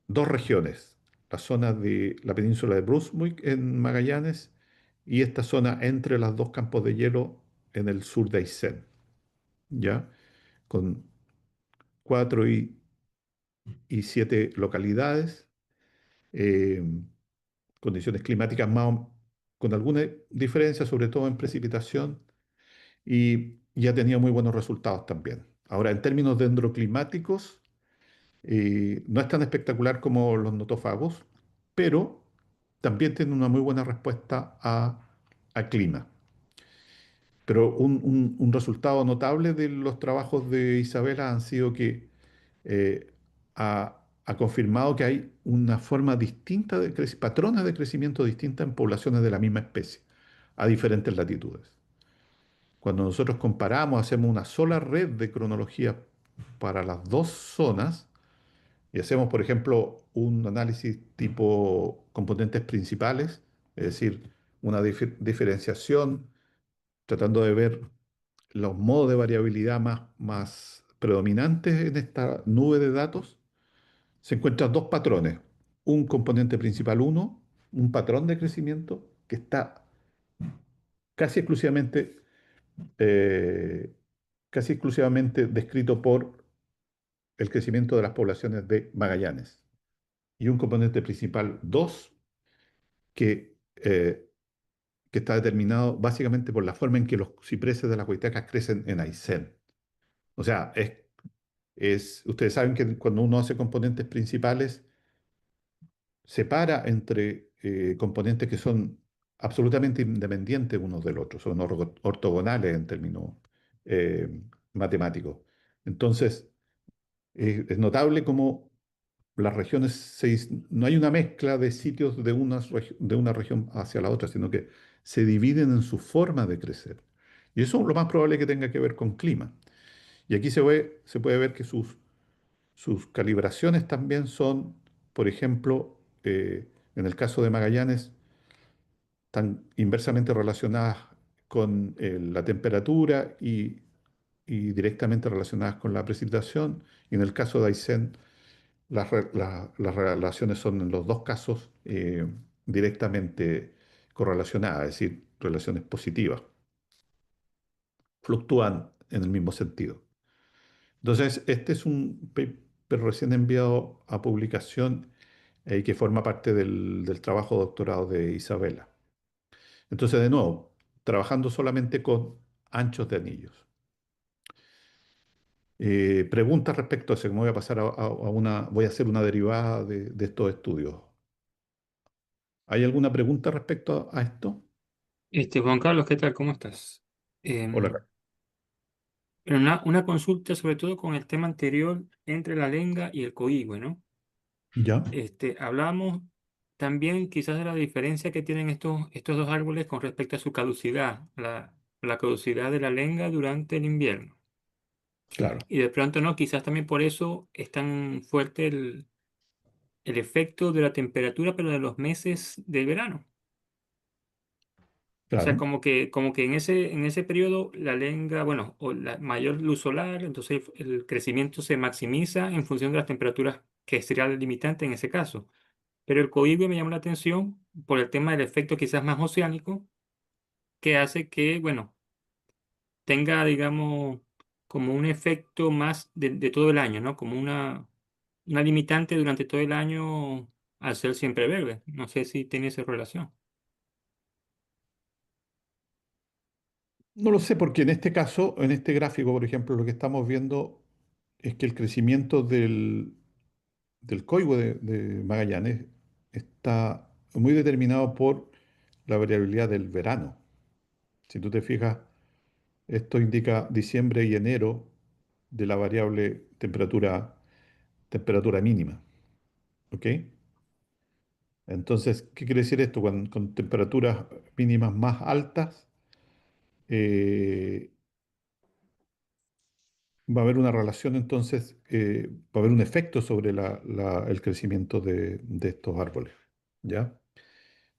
dos regiones, la zona de la península de Brunswick en Magallanes y esta zona entre los dos campos de hielo en el sur de Aysén, ¿ya? Con 4 y 7 localidades, eh, condiciones climáticas con alguna diferencia, sobre todo en precipitación, y ya tenía muy buenos resultados también. Ahora, en términos dendroclimáticos, no es tan espectacular como los notofagos, pero también tiene una muy buena respuesta a clima. Pero un resultado notable de los trabajos de Isabela han sido que ha confirmado que hay una forma distinta patrones de crecimiento distintas en poblaciones de la misma especie, a diferentes latitudes. Cuando nosotros comparamos, hacemos una sola red de cronología para las dos zonas y hacemos, por ejemplo, un análisis tipo componentes principales, es decir, una diferenciación, tratando de ver los modos de variabilidad más predominantes en esta nube de datos, se encuentran dos patrones. Un componente principal uno, un patrón de crecimiento que está casi exclusivamente, eh, casi exclusivamente descrito por el crecimiento de las poblaciones de Magallanes. Y un componente principal 2 que está determinado básicamente por la forma en que los cipreses de las huaytecas crecen en Aysén. O sea, ustedes saben que cuando uno hace componentes principales, separa entre componentes que son absolutamente independientes unos del otro, son ortogonales en términos eh, matemáticos. Entonces, es notable cómo las regiones, no hay una mezcla de sitios de una región hacia la otra, sino que se dividen en su forma de crecer. Y eso lo más probable es que tenga que ver con clima. Y aquí se puede ver que sus calibraciones también son, por ejemplo, en el caso de Magallanes, están inversamente relacionadas con la temperatura y directamente relacionadas con la precipitación. Y en el caso de Aysén, las relaciones son en los dos casos directamente correlacionadas, es decir, relaciones positivas, fluctúan en el mismo sentido. Entonces, este es un paper recién enviado a publicación que forma parte del trabajo de doctorado de Isabela. Entonces, de nuevo, trabajando solamente con anchos de anillos. Preguntas respecto a eso, que me voy a pasar voy a hacer una derivada de estos estudios. ¿Hay alguna pregunta respecto a esto? Juan Carlos, ¿qué tal? ¿Cómo estás? Hola, Pero una consulta sobre todo con el tema anterior entre la lenga y el coigüe, ¿no? ¿ya? Hablamos también quizás de la diferencia que tienen estos dos árboles con respecto a su caducidad, la caducidad de la lenga durante el invierno. Claro, Y de pronto, ¿no? Quizás también por eso es tan fuerte el efecto de la temperatura, pero de los meses del verano. O sea, claro, como que en ese periodo la lenga, bueno, o la mayor luz solar, entonces el crecimiento se maximiza en función de las temperaturas que sería el limitante en ese caso. Pero el coigüe me llama la atención por el tema del efecto quizás más oceánico, que hace que, bueno, tenga, digamos, como un efecto más de todo el año, ¿no? Como una limitante durante todo el año al ser siempre verde. No sé si tiene esa relación. no lo sé porque en este caso, en este gráfico, por ejemplo, lo que estamos viendo es que el crecimiento del coigüe de Magallanes está muy determinado por la variabilidad del verano. Si tú te fijas, esto indica diciembre y enero de la variable temperatura mínima. ¿Ok? Entonces, ¿qué quiere decir esto? Con temperaturas mínimas más altas, eh, va a haber una relación, entonces, va a haber un efecto sobre el crecimiento de estos árboles. ¿Ya?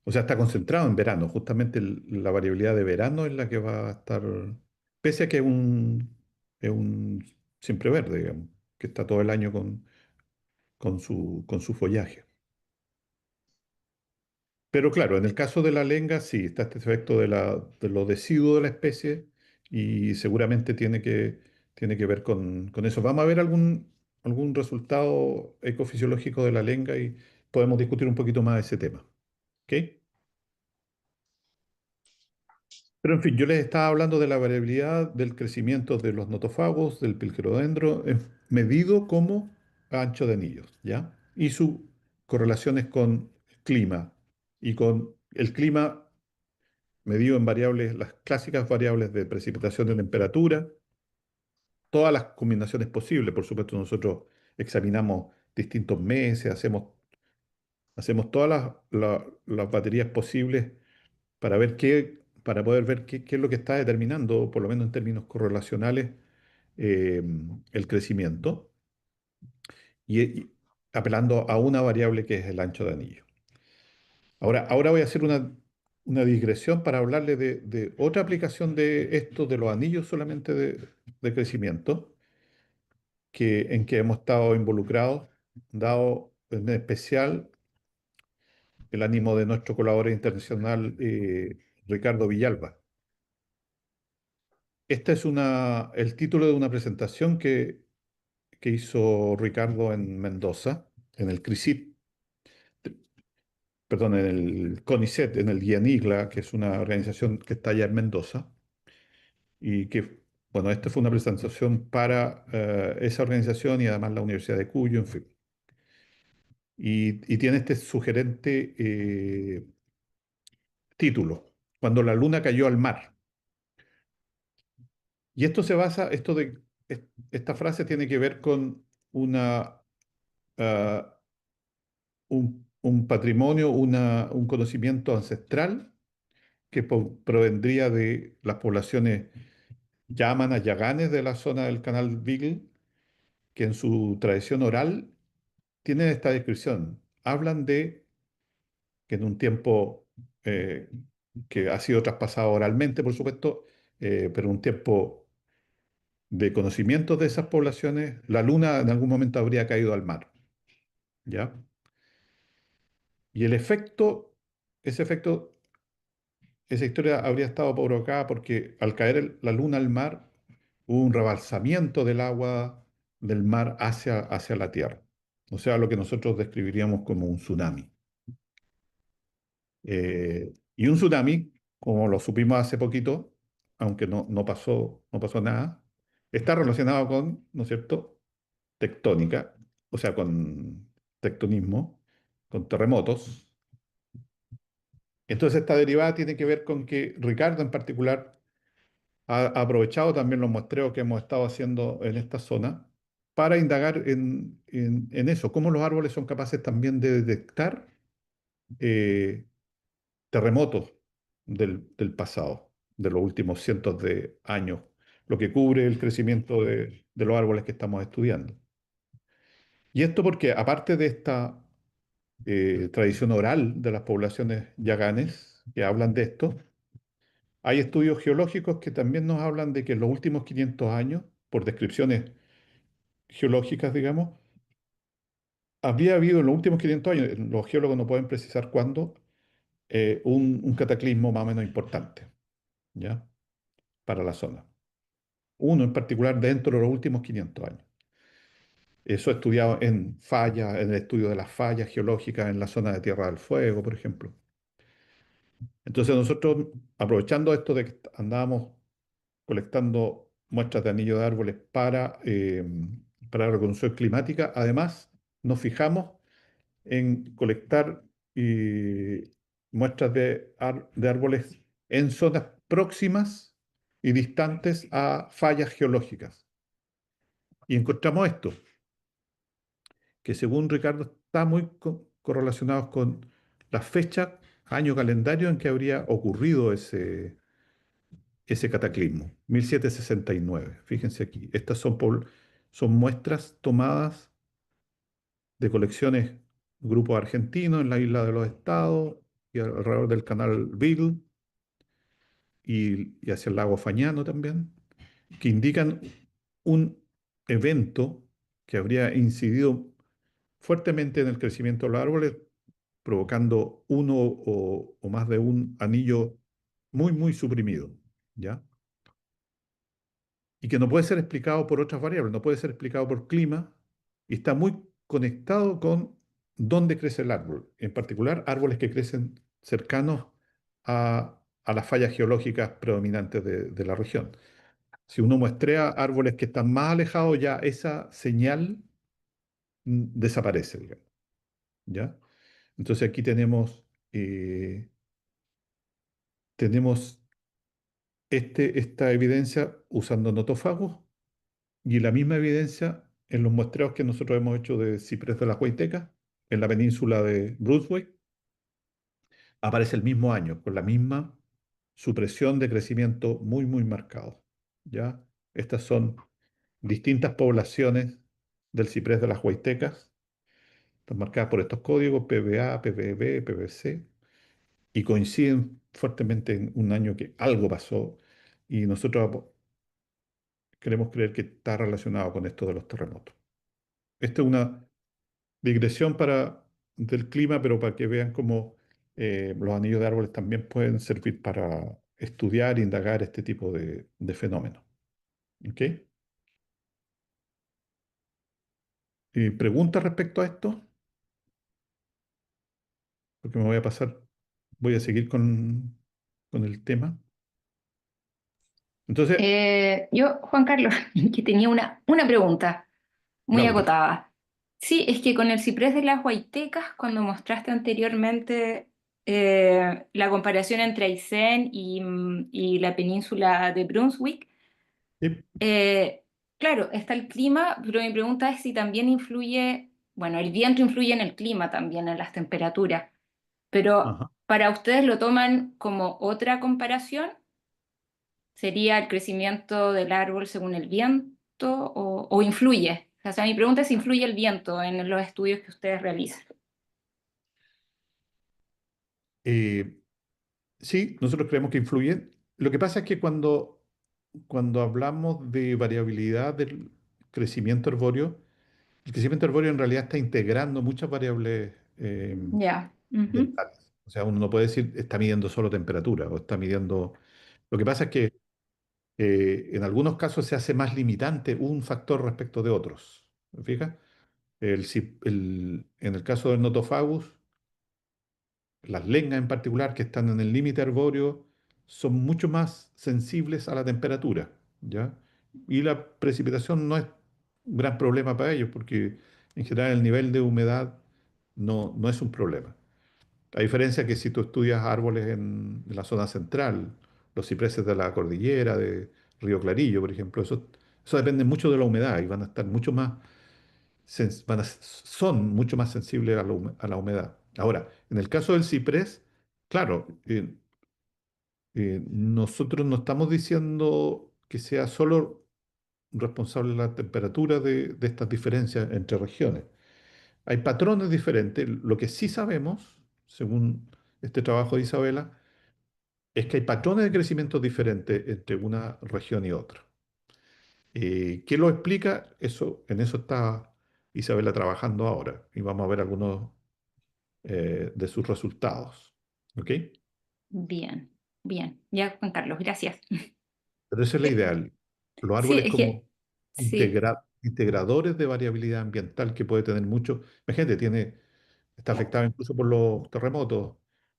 O sea, está concentrado en verano. Justamente la variabilidad de verano es la que va a estar, pese a que es un siempre verde, digamos, que está todo el año con su follaje. Pero claro, en el caso de la lenga, sí, está este efecto de los residuos de la especie y seguramente tiene que ver con eso. Vamos a ver algún resultado ecofisiológico de la lenga y podemos discutir un poquito más ese tema. ¿Ok? Pero en fin, yo les estaba hablando de la variabilidad del crecimiento de los notofagos, del pilquerodendro, medido como ancho de anillos, ¿ya? Y sus correlaciones con clima y con el clima medido en variables, las clásicas variables de precipitación de temperatura, todas las combinaciones posibles. Por supuesto, nosotros examinamos distintos meses, hacemos todas las baterías posibles para poder ver qué es lo que está determinando, por lo menos en términos correlacionales, eh, el crecimiento y apelando a una variable que es el ancho de anillo. Ahora voy a hacer una digresión para hablarle de otra aplicación de esto, de los anillos solamente de crecimiento, en que hemos estado involucrados, dado en especial el ánimo de nuestro colaborador internacional, Ricardo Villalba. Este es el título de una presentación que hizo Ricardo en Mendoza, en el CRICIT, perdón, en el CONICET, en el IANIGLA, que es una organización que está allá en Mendoza, y que, bueno, esta fue una presentación para esa organización y además la Universidad de Cuyo, en fin. Y tiene este sugerente título, Cuando la luna cayó al mar. Y esta frase tiene que ver con ah, un patrimonio, un conocimiento ancestral que provendría de las poblaciones yámanas, yaganes de la zona del canal Beagle, que en su tradición oral tienen esta descripción. Hablan de que en un tiempo que ha sido traspasado oralmente, por supuesto, pero un tiempo de conocimiento de esas poblaciones, la luna en algún momento habría caído al mar, ¿ya? Y ese efecto esa historia habría estado provocada porque al caer la luna al mar, hubo un rebalsamiento del agua del mar hacia la Tierra. O sea, lo que nosotros describiríamos como un tsunami. Y un tsunami, como lo supimos hace poquito, aunque no pasó nada, está relacionado con, ¿no es cierto?, tectónica, o sea, con tectonismo, con terremotos. Entonces, esta derivada tiene que ver con que Ricardo en particular ha aprovechado también los muestreos que hemos estado haciendo en esta zona para indagar en eso, cómo los árboles son capaces también de detectar eh, terremotos del pasado, de los últimos cientos de años, lo que cubre el crecimiento de los árboles que estamos estudiando. Y esto porque, aparte de esta tradición oral de las poblaciones yaganes que hablan de esto, hay estudios geológicos que también nos hablan de que en los últimos 500 años, por descripciones geológicas, digamos, habría habido en los últimos 500 años, los geólogos no pueden precisar cuándo, un cataclismo más o menos importante, ¿ya? Para la zona. Uno en particular dentro de los últimos 500 años. Eso estudiado en fallas, en el estudio de las fallas geológicas en la zona de Tierra del Fuego, por ejemplo. Entonces nosotros, aprovechando esto de que andábamos colectando muestras de anillos de árboles para la reconstrucción climática, además nos fijamos en colectar muestras de árboles en zonas próximas y distantes a fallas geológicas. Y encontramos esto, que según Ricardo está muy correlacionado con la fecha, año calendario en que habría ocurrido ese cataclismo, 1769. Fíjense aquí, estas son muestras tomadas de colecciones grupos argentinos en la isla de los Estados y alrededor del canal Beagle y hacia el lago Fañano también, que indican un evento que habría incidido fuertemente en el crecimiento de los árboles, provocando uno o más de un anillo muy, muy suprimido, ¿ya? Y que no puede ser explicado por otras variables, no puede ser explicado por clima, y está muy conectado con dónde crece el árbol, en particular árboles que crecen cercanos a las fallas geológicas predominantes de la región. Si uno muestrea árboles que están más alejados, ya esa señal desaparece, digamos, ¿ya? Entonces aquí tenemos esta evidencia usando notófagos y la misma evidencia en los muestreos que nosotros hemos hecho de ciprés de la Huayteca, en la península de Brunswick, aparece el mismo año, con la misma supresión de crecimiento muy, muy marcado. ¿Ya? Estas son distintas poblaciones del ciprés de las Huaytecas, están marcadas por estos códigos PBA, PBB, PBC, y coinciden fuertemente en un año que algo pasó y nosotros queremos creer que está relacionado con esto de los terremotos. Esta es una digresión del clima, pero para que vean cómo los anillos de árboles también pueden servir para estudiar e indagar este tipo de fenómenos. ¿Ok? ¿Preguntas respecto a esto? Porque voy a seguir con el tema. Entonces, Yo, Juan Carlos, que tenía una pregunta muy Claudia, acotada. Sí, es que con el ciprés de las Huaytecas, cuando mostraste anteriormente la comparación entre Aysén y la península de Brunswick, sí, eh, claro, está el clima, pero mi pregunta es si también influye, bueno, el viento influye en el clima también, en las temperaturas, pero ajá. para ustedes lo toman como otra comparación. ¿Sería el crecimiento del árbol según el viento o influye? O sea, mi pregunta es si influye el viento en los estudios que ustedes realizan. Eh, sí, nosotros creemos que influyen. Lo que pasa es que cuando hablamos de variabilidad del crecimiento arbóreo, el crecimiento arbóreo en realidad está integrando muchas variables Ya. Ujú. ambientales. O sea, uno no puede decir está midiendo solo temperatura o está midiendo... Lo que pasa es que en algunos casos se hace más limitante un factor respecto de otros. ¿Me fijas? En el caso del Nothofagus, las lengas en particular que están en el límite arbóreo son mucho más sensibles a la temperatura, ¿ya? Y la precipitación no es un gran problema para ellos porque en general el nivel de humedad no es un problema. A diferencia que si tú estudias árboles en la zona central, los cipreses de la cordillera, de Río Clarillo, por ejemplo, eso depende mucho de la humedad y van a estar mucho más, son mucho más sensibles a a la humedad. Ahora, en el caso del ciprés, claro, nosotros no estamos diciendo que sea solo responsable la temperatura de estas diferencias entre regiones. Hay patrones diferentes. Lo que sí sabemos, según este trabajo de Isabela, es que hay patrones de crecimiento diferentes entre una región y otra. ¿Qué lo explica? Eso, en eso está Isabela trabajando ahora y vamos a ver algunos de sus resultados. ¿Ok? Bien, bien. Ya, Juan Carlos, gracias. Pero esa es la ideal. Los Sí, árboles es que, como sí. integradores de variabilidad ambiental que puede tener mucho. Imagínate, está afectado incluso por los terremotos,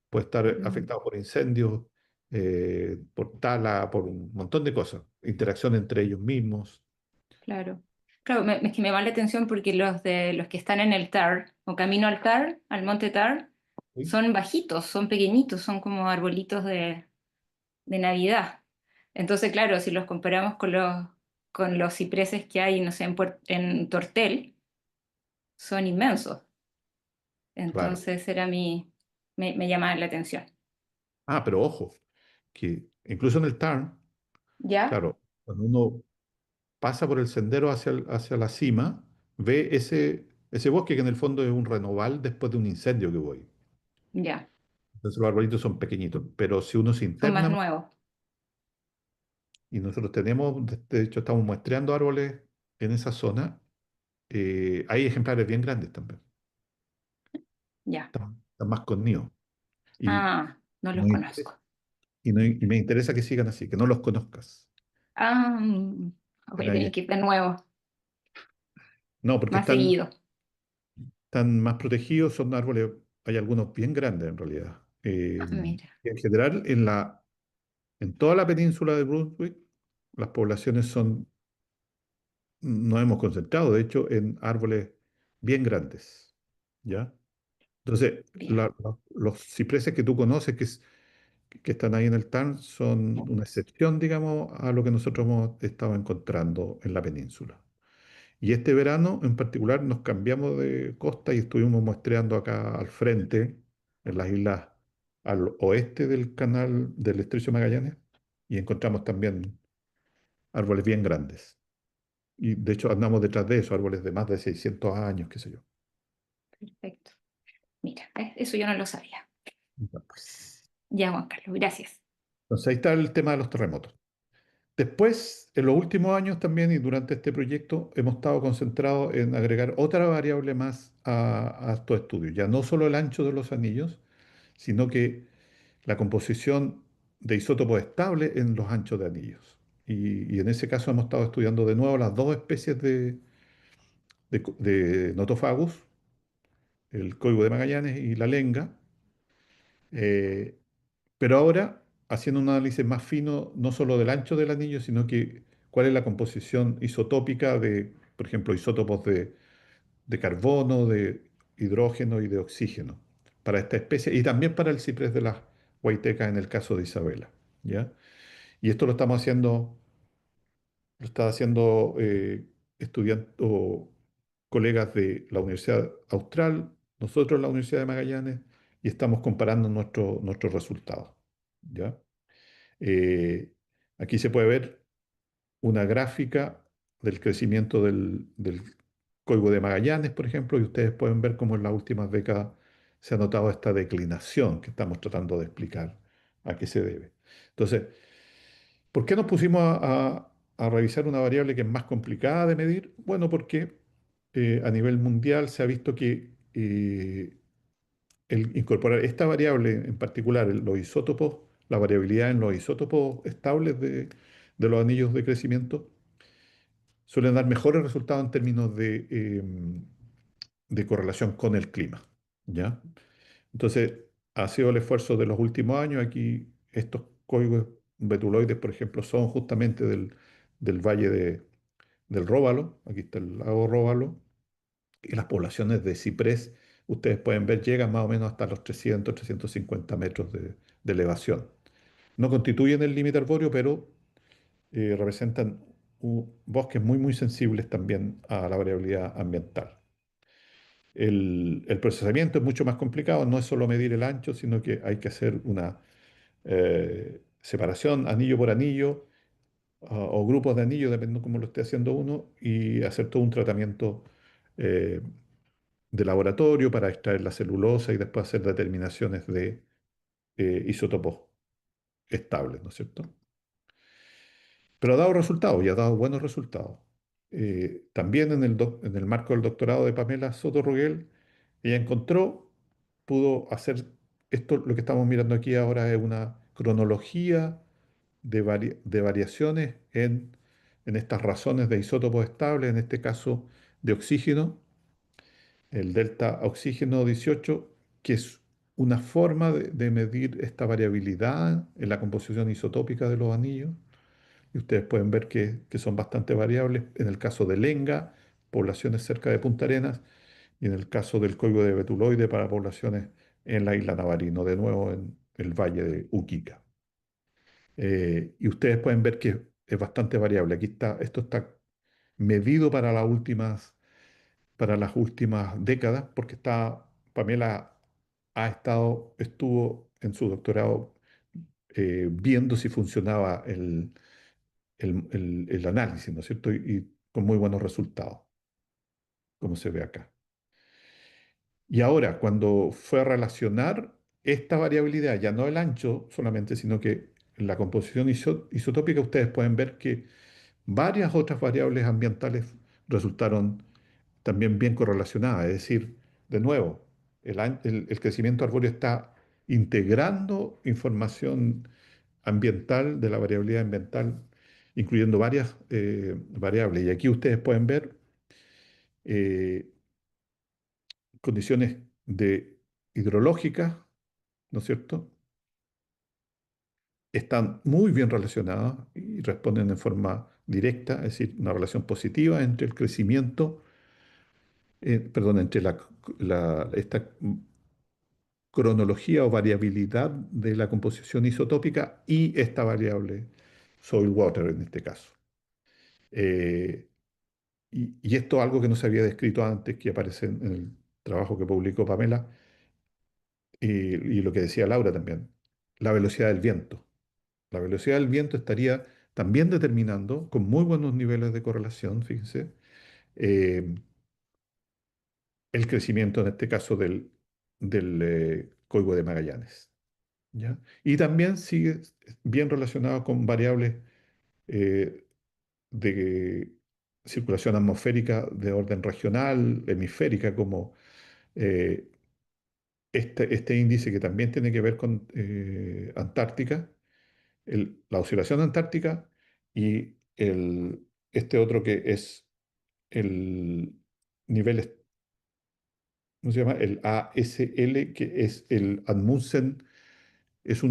puede estar Mm, afectado por incendios, por tala, por un montón de cosas, interacción entre ellos mismos. claro. Claro, es que me llama la atención porque los que están en el TAR o camino al TAR, al monte TAR, ¿Sí? son bajitos, son pequeñitos, son como arbolitos de Navidad. Entonces, claro, si los comparamos con los cipreses que hay, no sé, en Tortel, son inmensos. Claro. Entonces me llama la atención. Ah, pero ojo, que incluso en el Tarn, ¿Ya? claro, cuando uno pasa por el sendero hacia la cima, ve ese bosque que en el fondo es un renoval después de un incendio que hubo ahí. Ya. Entonces los arbolitos son pequeñitos, pero si uno se Son más interna, nuevos. y nosotros tenemos, de hecho estamos muestreando árboles en esa zona, hay ejemplares bien grandes también, Ya. están más conmigo. Y, Ah, no los me inter- conozco. y me interesa que sigan así, que no los conozcas. Ah, voy Estén a tener ahí. que ir de nuevo, No, porque más seguido. están más protegidos, son árboles, hay algunos bien grandes en realidad. Ah, mira, Y en general, en toda la península de Brunswick, las poblaciones nos hemos concentrado, de hecho, en árboles bien grandes, ¿ya? Entonces, bien, los cipreses que tú conoces, que están ahí en el TAN, son una excepción, digamos, a lo que nosotros hemos estado encontrando en la península. Y este verano en particular nos cambiamos de costa y estuvimos muestreando acá al frente, en las islas al oeste del canal del Estrecho de Magallanes, y encontramos también árboles bien grandes. Y de hecho andamos detrás de esos árboles de más de 600 años, qué sé yo. perfecto. Mira, eso yo no lo sabía. Ya, pues. Ya, Juan Carlos, gracias. Entonces ahí está el tema de los terremotos. Después, en los últimos años también y durante este proyecto, hemos estado concentrados en agregar otra variable más a estos estudios. Ya no solo el ancho de los anillos, sino que la composición de isótopos estables en los anchos de anillos. Y en ese caso hemos estado estudiando de nuevo las dos especies de Nothofagus, el coibo de Magallanes y la lenga, eh, pero ahora haciendo un análisis más fino, no solo del ancho del anillo, sino que cuál es la composición isotópica de, por ejemplo, isótopos de carbono, de hidrógeno y de oxígeno para esta especie y también para el ciprés de las huaytecas en el caso de Isabela, ¿ya? Y esto lo está haciendo estudiantes o colegas de la Universidad Austral, nosotros en la Universidad de Magallanes, y estamos comparando nuestros resultados, ¿ya? Aquí se puede ver una gráfica del crecimiento del Coibo de Magallanes, por ejemplo, y ustedes pueden ver cómo en las últimas décadas se ha notado esta declinación que estamos tratando de explicar a qué se debe. Entonces, ¿por qué nos pusimos a revisar una variable que es más complicada de medir? Bueno, porque a nivel mundial se ha visto que el incorporar esta variable en particular, los isótopos, la variabilidad en los isótopos estables de los anillos de crecimiento, suelen dar mejores resultados en términos de correlación con el clima, ¿ya? Entonces, ha sido el esfuerzo de los últimos años. Aquí estos códigos betuloides, por ejemplo, son justamente del valle del Róbalo. Aquí está el lago Róbalo. Y las poblaciones de ciprés, ustedes pueden ver, llegan más o menos hasta los 300, 350 metros de elevación. No constituyen el límite arbóreo, pero representan bosques muy, muy sensibles también a la variabilidad ambiental. El procesamiento es mucho más complicado, no es solo medir el ancho, sino que hay que hacer una separación anillo por anillo o grupos de anillos, dependiendo de cómo lo esté haciendo uno, y hacer todo un tratamiento eh, de laboratorio para extraer la celulosa y después hacer determinaciones de isótopos estables, ¿no es cierto? Pero ha dado resultados y ha dado buenos resultados. También en el marco del doctorado de Pamela Soto Rogel, ella pudo hacer esto, lo que estamos mirando aquí ahora es una cronología de variaciones en estas razones de isótopos estables, en este caso de oxígeno, el delta oxígeno 18, que es una forma de medir esta variabilidad en la composición isotópica de los anillos. Y ustedes pueden ver que son bastante variables en el caso de Lenga, poblaciones cerca de Punta Arenas, y en el caso del código de betuloide para poblaciones en la isla Navarino, de nuevo en el valle de Uquica. Y ustedes pueden ver que es bastante variable. Aquí está, esto está medido para las últimas décadas, porque Pamela estuvo en su doctorado viendo si funcionaba el análisis, ¿no es cierto? Y con muy buenos resultados, como se ve acá. Y ahora, cuando fue a relacionar esta variabilidad, ya no el ancho solamente, sino que en la composición isotópica, ustedes pueden ver que varias otras variables ambientales resultaron también bien correlacionadas. Es decir, de nuevo, el crecimiento arbóreo está integrando información ambiental, de la variabilidad ambiental, incluyendo varias variables. Y aquí ustedes pueden ver eh, condiciones hidrológicas, ¿no es cierto? Están muy bien relacionadas y responden en forma directa, es decir, una relación positiva entre el crecimiento, perdón, entre esta cronología o variabilidad de la composición isotópica y esta variable soil water en este caso. Eh, y esto es algo que no se había descrito antes, que aparece en el trabajo que publicó Pamela, y lo que decía Laura también, la velocidad del viento. La velocidad del viento estaría también determinando, con muy buenos niveles de correlación, fíjense, eh, el crecimiento, en este caso, del Código de Magallanes. ¿Ya? Y también sigue bien relacionado con variables eh, de circulación atmosférica de orden regional, hemisférica, como eh, este índice que también tiene que ver con Antártica, la oscilación antártica y este otro que es el nivel, ¿cómo se llama? El ASL, que es el Amundsen, es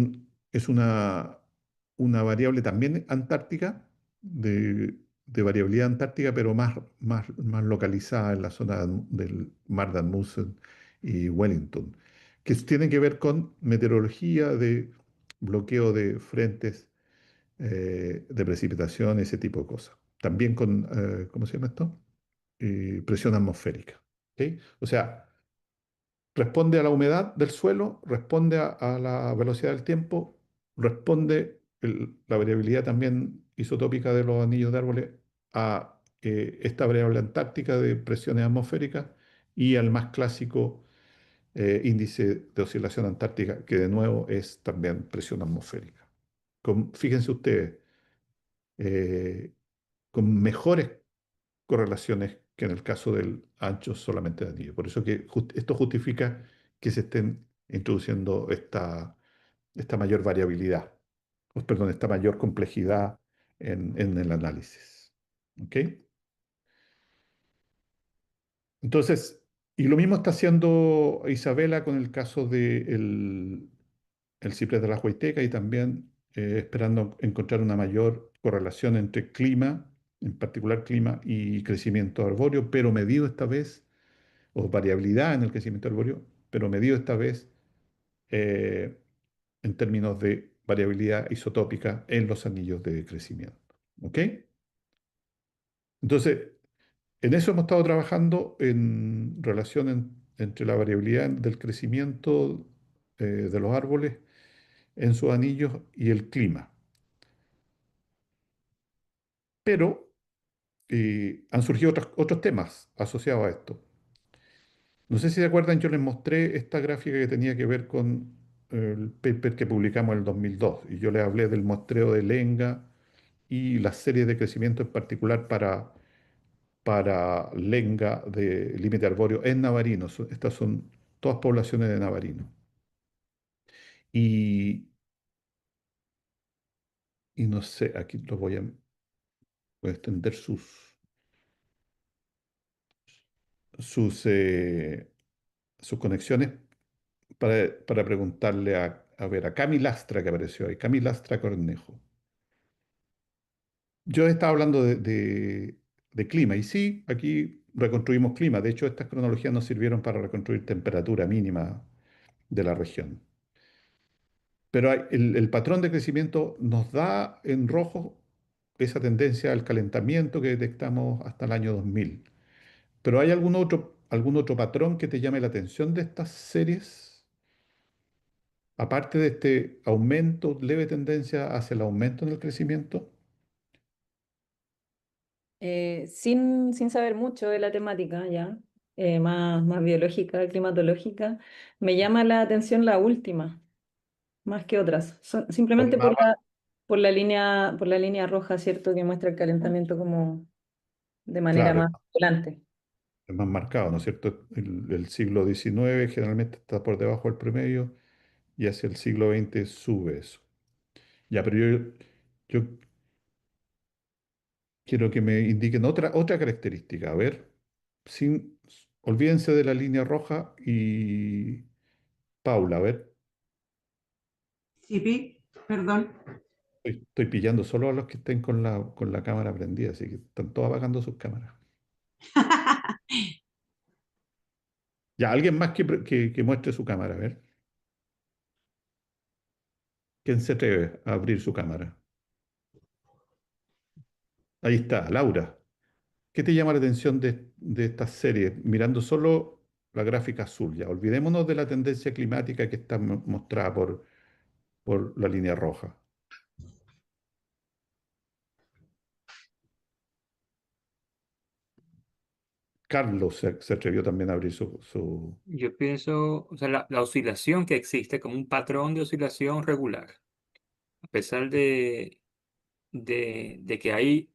una variable también antártica, de variabilidad antártica, pero más localizada en la zona del mar de Amundsen y Wellington, que tiene que ver con meteorología de bloqueo de frentes de precipitación, ese tipo de cosas. También con, ¿cómo se llama esto? Presión atmosférica. ¿Ok? O sea, responde a la humedad del suelo, responde a la velocidad del tiempo, responde la variabilidad también isotópica de los anillos de árboles a esta variable antártica de presiones atmosféricas y al más clásico índice de oscilación antártica, que de nuevo es también presión atmosférica. Fíjense ustedes, eh, con mejores correlaciones que en el caso del ancho solamente de anillo. Por eso que esto justifica que se estén introduciendo esta mayor variabilidad, perdón, esta mayor complejidad en el análisis. ¿Ok? Entonces, y lo mismo está haciendo Isabela con el caso del el ciprés de la Huayteca y también esperando encontrar una mayor correlación entre clima, en particular clima y crecimiento arbóreo, pero medido esta vez, o variabilidad en el crecimiento arbóreo, pero medido esta vez eh, en términos de variabilidad isotópica en los anillos de crecimiento. ¿Ok? Entonces, en eso hemos estado trabajando en relación entre la variabilidad del crecimiento de los árboles en sus anillos y el clima. Pero han surgido otros temas asociados a esto. No sé si se acuerdan, yo les mostré esta gráfica que tenía que ver con el paper que publicamos en el 2002 y yo les hablé del muestreo de lenga y las series de crecimiento en particular para lenga de límite arbóreo en Navarino. Estas son todas poblaciones de Navarino. Y, y no sé, aquí los voy a extender sus sus conexiones para preguntarle a ver, a Cami Lastra que apareció ahí, Cami Lastra Cornejo. Yo estaba hablando de clima y sí, aquí reconstruimos clima. De hecho, estas cronologías nos sirvieron para reconstruir temperatura mínima de la región. Pero el patrón de crecimiento nos da en rojo esa tendencia al calentamiento que detectamos hasta el año 2000. Pero ¿hay algún otro patrón que te llame la atención de estas series? Aparte de este aumento, leve tendencia hacia el aumento en el crecimiento. Sin saber mucho de la temática ya, más biológica, climatológica, me llama la atención la última, más que otras. Por Simplemente la- por la línea roja, ¿cierto? Que muestra el calentamiento como de manera Claro, más volante. es más marcado, ¿no es cierto? El siglo XIX generalmente está por debajo del promedio y hacia el siglo XX sube eso. Ya, pero yo quiero que me indiquen otra característica. A ver, olvídense de la línea roja y Paula, a ver, Sí, perdón. estoy pillando solo a los que estén con la cámara prendida, así que están todos apagando sus cámaras. Ya, alguien más que muestre su cámara, a ver. ¿Quién se atreve a abrir su cámara? Ahí está, Laura. ¿Qué te llama la atención de estas series? Mirando solo la gráfica azul, ya. Olvidémonos de la tendencia climática que está mostrada por la línea roja. Carlos se atrevió también a abrir su. Yo pienso, o sea, la oscilación que existe como un patrón de oscilación regular, a pesar de que hay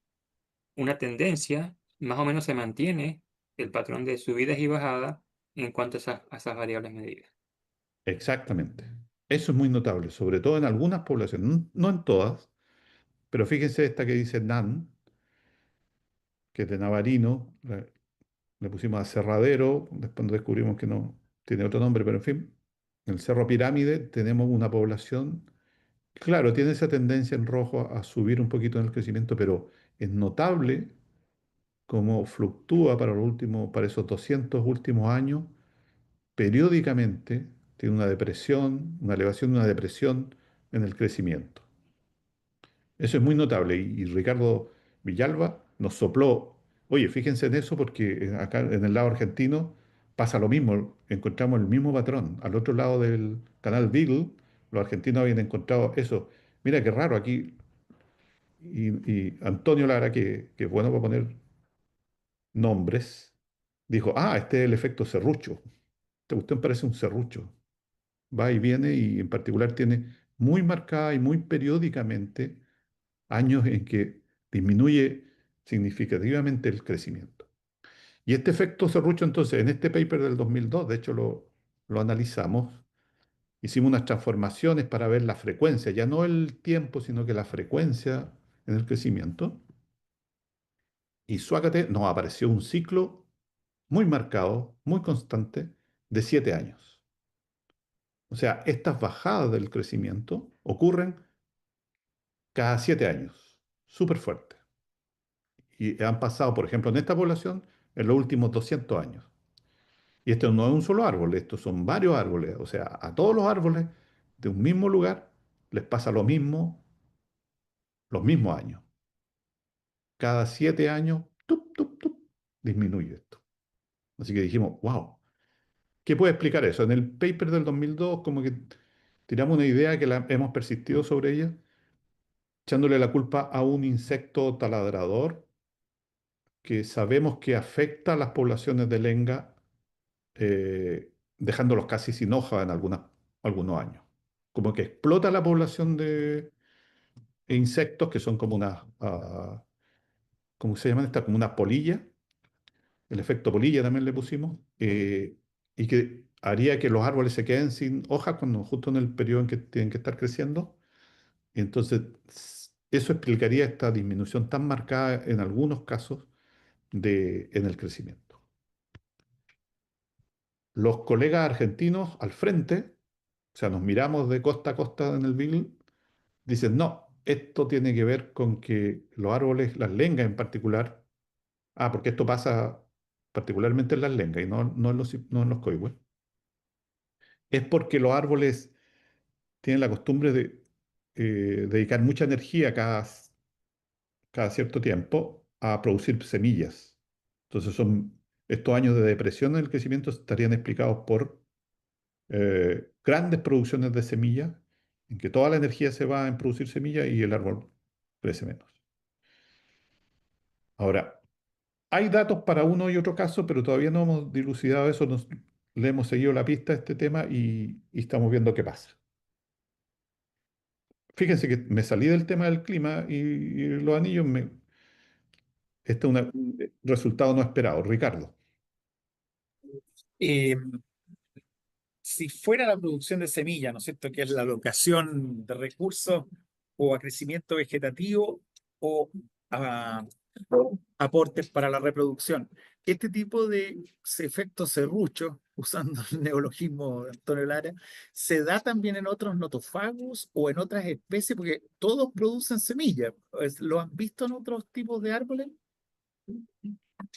una tendencia, más o menos se mantiene el patrón de subidas y bajadas en cuanto a esas variables medidas. Exactamente. Eso es muy notable, sobre todo en algunas poblaciones, no en todas, pero fíjense esta que dice NAN, que es de Navarino, le pusimos aserradero, después nos descubrimos que no tiene otro nombre, pero en fin, en el Cerro Pirámide tenemos una población, claro, tiene esa tendencia en rojo a subir un poquito en el crecimiento, pero es notable cómo fluctúa para esos 200 últimos años, periódicamente tiene una depresión, una elevación, una depresión en el crecimiento. Eso es muy notable y Ricardo Villalba nos sopló. Oye, fíjense en eso porque acá en el lado argentino pasa lo mismo, encontramos el mismo patrón. Al otro lado del canal Beagle, los argentinos habían encontrado eso. Mira qué raro aquí. Y Antonio Lara, que es bueno para poner nombres, dijo, este es el efecto serrucho. Esta cuestión parece un serrucho. Va y viene y en particular tiene muy marcada y muy periódicamente años en que disminuye significativamente el crecimiento. Y este efecto serrucho, entonces, en este paper del 2002, de hecho lo analizamos, hicimos unas transformaciones para ver la frecuencia, ya no el tiempo, sino que la frecuencia en el crecimiento. Y suácate, nos apareció un ciclo muy marcado, muy constante, de 7 años. O sea, estas bajadas del crecimiento ocurren cada 7 años, súper fuerte. Y han pasado, por ejemplo, en esta población, en los últimos 200 años. Y esto no es un solo árbol, estos son varios árboles. O sea, a todos los árboles de un mismo lugar les pasa lo mismo los mismos años. Cada 7 años, tup, tup, tup, disminuye esto. Así que dijimos, wow, ¿qué puede explicar eso? En el paper del 2002, como que tiramos una idea que la hemos persistido sobre ella, echándole la culpa a un insecto taladrador que sabemos que afecta a las poblaciones de lenga, dejándolos casi sin hoja en algunos años. Como que explota la población de insectos que son como unas, ¿cómo se llaman estas? Como unas polillas. El efecto polilla también le pusimos. Y que haría que los árboles se queden sin hojas cuando justo en el periodo en que tienen que estar creciendo. Y entonces eso explicaría esta disminución tan marcada en algunos casos en el crecimiento. Los colegas argentinos al frente, o sea, nos miramos de costa a costa en el Beagle, dicen, no, esto tiene que ver con que los árboles, las lengas en particular, porque esto pasa particularmente en las lengas y no en los coihues, es porque los árboles tienen la costumbre de dedicar mucha energía cada cierto tiempo a producir semillas. Entonces estos años de depresión en el crecimiento estarían explicados por grandes producciones de semillas, en que toda la energía se va en producir semillas y el árbol crece menos. Ahora, hay datos para uno y otro caso, pero todavía no hemos dilucidado eso, le hemos seguido la pista a este tema y estamos viendo qué pasa. Fíjense que me salí del tema del clima y los anillos, este es un resultado no esperado. Ricardo, Eh, si fuera la producción de semillas, ¿no es cierto? Que es la alocación de recursos o a crecimiento vegetativo o a aportes para la reproducción. Este tipo de efectos serruchos, usando el neologismo de Antonio Lara, se da también en otros notofagos o en otras especies, porque todos producen semillas. ¿Lo han visto en otros tipos de árboles?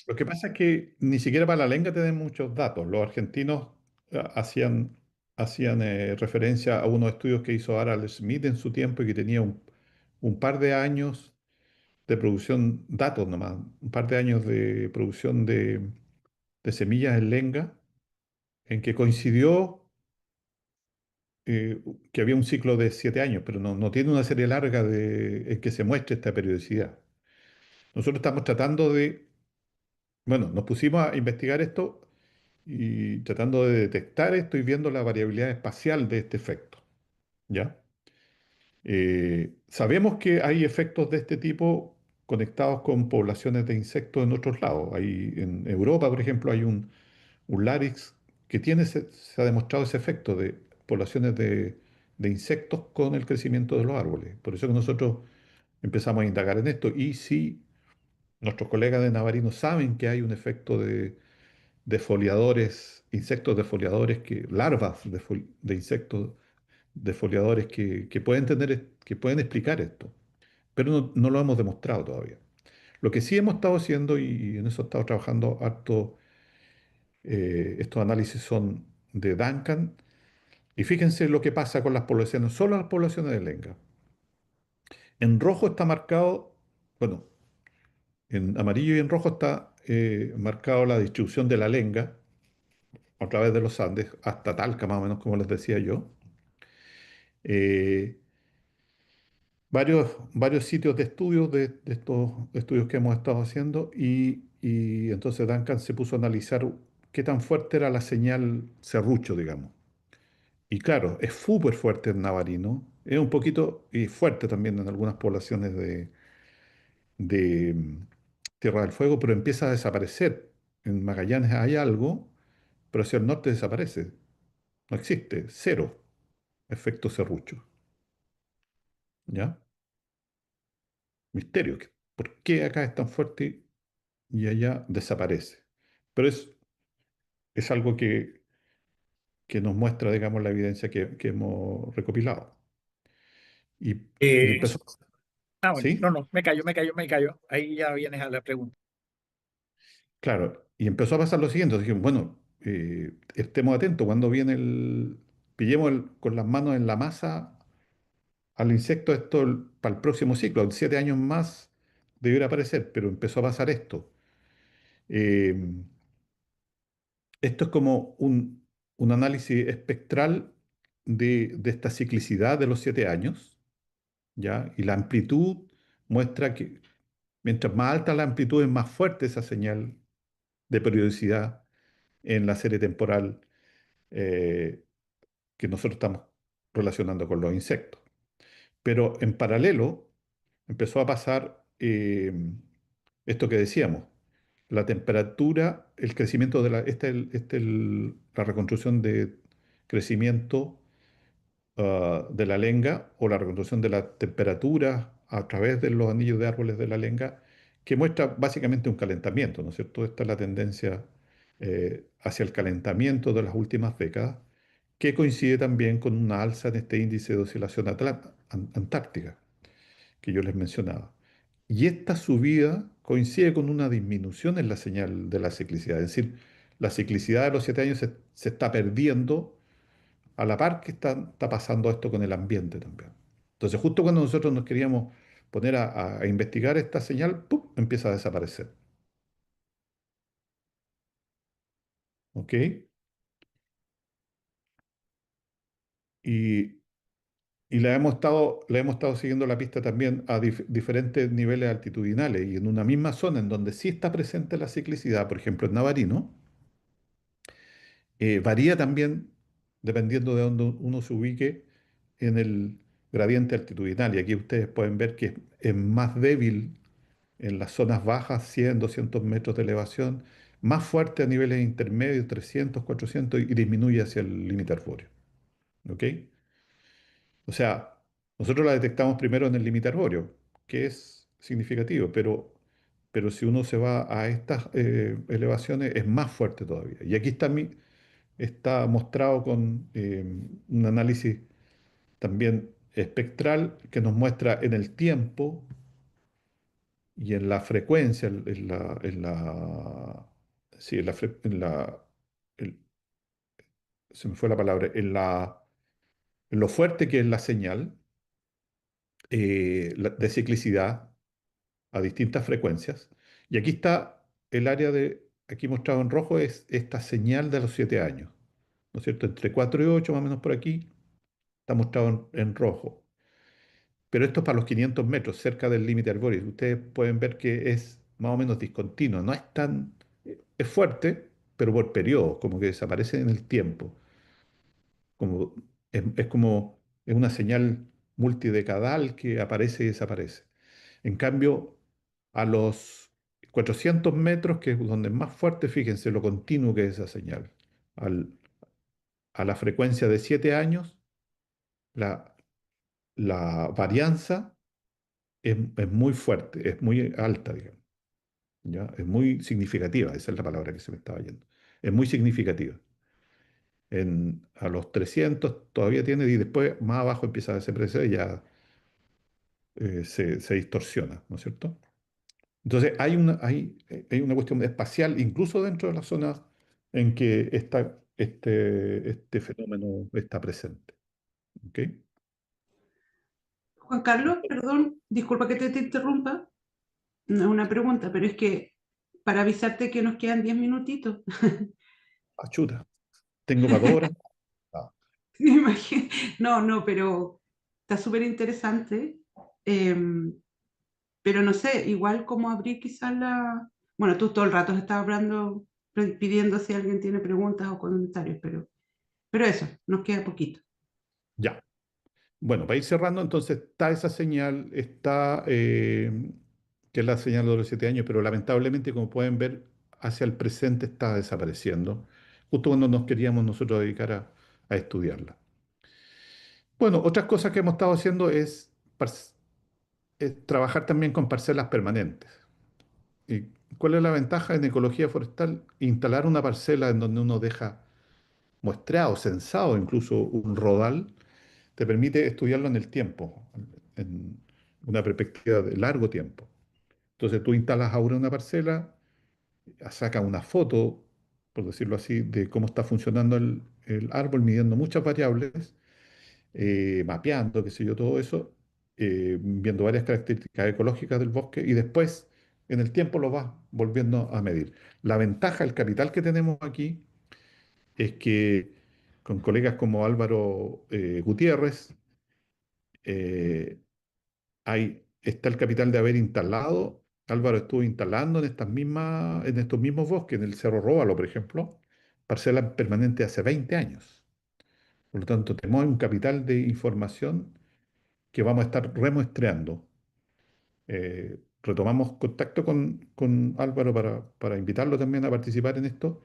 lo que pasa es que ni siquiera para la lenga tienen muchos datos. Los argentinos hacían referencia a unos estudios que hizo Harald Smith en su tiempo y que tenía un par de años de producción, datos nomás, un par de años de producción de semillas en lenga, en que coincidió que había un ciclo de 7 años, pero no tiene una serie larga en que se muestre esta periodicidad. Nosotros estamos tratando bueno, nos pusimos a investigar esto y tratando de detectar esto y viendo la variabilidad espacial de este efecto, ¿ya? Sabemos que hay efectos de este tipo conectados con poblaciones de insectos en otros lados. En Europa, por ejemplo, hay un Larix que se ha demostrado ese efecto de poblaciones de insectos con el crecimiento de los árboles. Por eso que nosotros empezamos a indagar en esto. Y si nuestros colegas de Navarino saben que hay un efecto de defoliadores, insectos defoliadores, larvas de insectos defoliadores que que pueden explicar esto, pero no lo hemos demostrado todavía. Lo que sí hemos estado haciendo, y en eso he estado trabajando harto, estos análisis son de Duncan, y fíjense lo que pasa con las poblaciones, solo las poblaciones de lenga. En rojo está marcado, bueno, en amarillo y en rojo está marcado la distribución de la lenga a través de los Andes, hasta Talca más o menos, como les decía yo. Eh, varios sitios de estudios de estos estudios que hemos estado haciendo y entonces Duncan se puso a analizar qué tan fuerte era la señal serrucho, digamos. Y claro, es súper fuerte en Navarino, es un poquito y fuerte también en algunas poblaciones de Tierra del Fuego, pero empieza a desaparecer. En Magallanes hay algo, pero hacia el norte desaparece, no existe, cero. efecto serrucho. ¿Ya? Misterio. ¿Por qué acá es tan fuerte y allá desaparece? Pero es algo que nos muestra, digamos, la evidencia que hemos recopilado. Y Eh, empezó, bueno, no, ¿sí? no, me callo. Ahí ya vienes a la pregunta. Claro, y empezó a pasar lo siguiente. Dijimos, bueno, estemos atentos cuando viene pillemos con las manos en la masa al insecto esto para el próximo ciclo, en 7 años más debiera aparecer, pero empezó a pasar esto. Eh, Esto es como un análisis espectral de esta ciclicidad de los 7 años, ¿ya? Y la amplitud muestra que mientras más alta la amplitud es más fuerte esa señal de periodicidad en la serie temporal eh, que nosotros estamos relacionando con los insectos. Pero en paralelo empezó a pasar esto que decíamos, la temperatura, el crecimiento de la reconstrucción de crecimiento de la lenga o la reconstrucción de la temperatura a través de los anillos de árboles de la lenga, que muestra básicamente un calentamiento, ¿no es cierto? Esta es la tendencia hacia el calentamiento de las últimas décadas, que coincide también con una alza en este índice de oscilación antártica que yo les mencionaba. Y esta subida coincide con una disminución en la señal de la ciclicidad, es decir, la ciclicidad de los 7 años se está perdiendo a la par que está pasando esto con el ambiente también. Entonces, justo cuando nosotros nos queríamos poner a investigar esta señal, ¡pum!, empieza a desaparecer. ¿Ok? Y, y le hemos estado siguiendo la pista también a diferentes niveles altitudinales y en una misma zona en donde sí está presente la ciclicidad, por ejemplo en Navarino, varía también dependiendo de donde uno se ubique en el gradiente altitudinal. Y aquí ustedes pueden ver que es más débil en las zonas bajas, 100, 200 metros de elevación, más fuerte a niveles intermedios, 300, 400, y disminuye hacia el límite arbóreo. ¿Ok? O sea, nosotros la detectamos primero en el límite arbóreo, que es significativo, pero si uno se va a estas elevaciones es más fuerte todavía. Y aquí está mostrado con un análisis también espectral que nos muestra en el tiempo y en la frecuencia, sí, el- se me fue la palabra, en lo fuerte que es la señal de ciclicidad a distintas frecuencias. Y aquí está el área aquí mostrado en rojo, es esta señal de los 7 años, ¿no es cierto? Entre 4 y 8, más o menos por aquí, está mostrado en rojo. Pero esto es para los 500 metros, cerca del límite arbóreo. Ustedes pueden ver que es más o menos discontinuo. No es tan... Es fuerte, pero por periodos, como que desaparece en el tiempo. Como, es como es una señal multidecadal que aparece y desaparece. En cambio, a los 400 metros, que es donde es más fuerte, fíjense lo continuo que es esa señal. Al- a la frecuencia de 7 años, la, la varianza es muy fuerte, es muy alta, digamos. ¿Ya? Es muy significativa, esa es la palabra que se me estaba yendo. Es muy significativa. A los 300 todavía tiene, y después más abajo empieza a desaparecer y ya se distorsiona, ¿no es cierto? Entonces hay una cuestión espacial, incluso dentro de las zonas en que este fenómeno está presente. ¿Ok? Juan Carlos, perdón, disculpa que te interrumpa, no es una pregunta, pero es que para avisarte que nos quedan 10 minutitos. Achuta, tengo para 2 horas. Ah, Me imagino. No, no, pero está súper interesante. Em, pero no sé, igual como abrir quizás la... Bueno, tú todo el rato estás hablando, pidiendo si alguien tiene preguntas o comentarios, pero eso, nos queda poquito. ya. Bueno, para ir cerrando, entonces está esa señal, que es la señal de los 7 años, pero lamentablemente, como pueden ver, hacia el presente está desapareciendo, justo cuando nos queríamos nosotros dedicar a estudiarla. Bueno, otras cosas que hemos estado haciendo es trabajar también con parcelas permanentes. ¿Y cuál es la ventaja en ecología forestal? Instalar una parcela en donde uno deja muestreado, censado, incluso un rodal, te permite estudiarlo en el tiempo, en una perspectiva de largo tiempo. Entonces tú instalas ahora una parcela, sacas una foto, por decirlo así, de cómo está funcionando el árbol, midiendo muchas variables, mapeando, qué sé yo, todo eso, viendo varias características ecológicas del bosque y después en el tiempo lo vas volviendo a medir. La ventaja, el capital que tenemos aquí es que con colegas como Álvaro Gutiérrez, eh, está el capital de haber instalado, Álvaro estuvo instalando en estos mismos bosques, en el Cerro Róbalo, por ejemplo, parcelas permanentes hace 20 años. Por lo tanto, tenemos un capital de información que vamos a estar remuestreando. Retomamos contacto con Álvaro para invitarlo también a participar en esto,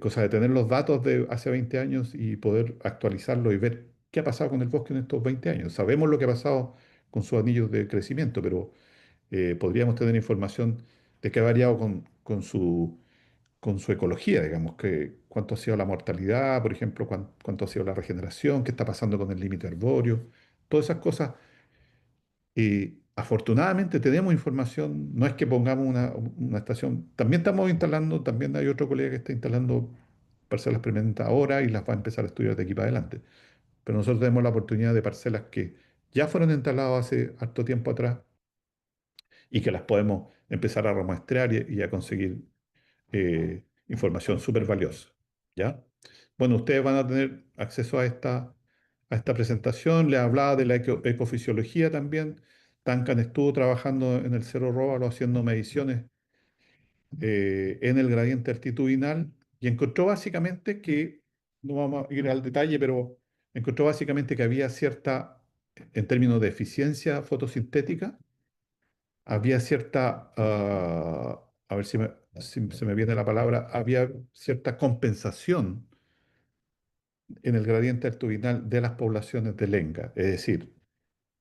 cosa de tener los datos de hace 20 años y poder actualizarlo y ver qué ha pasado con el bosque en estos 20 años. Sabemos lo que ha pasado con sus anillos de crecimiento, pero podríamos tener información de qué ha variado con su ecología, digamos, que cuánto ha sido la mortalidad, por ejemplo, cuánto ha sido la regeneración, qué está pasando con el límite arbóreo, todas esas cosas. Afortunadamente tenemos información, no es que pongamos una estación, también estamos instalando, también hay otro colega que está instalando parcelas permanentes ahora y las va a empezar a estudiar de aquí para adelante. Pero nosotros tenemos la oportunidad de parcelas que ya fueron instaladas hace harto tiempo atrás y que las podemos empezar a remuestrear y a conseguir información súper valiosa. ¿Ya? Bueno, ustedes van a tener acceso a esta presentación. Les hablaba de la ecofisiología también. Duncan estuvo trabajando en el Cerro Róbalo haciendo mediciones en el gradiente altitudinal y encontró básicamente que, no vamos a ir al detalle, pero encontró básicamente que había cierta, en términos de eficiencia fotosintética, había cierta, a ver si se me viene la palabra, había cierta compensación en el gradiente altitudinal de las poblaciones de lenga. Es decir,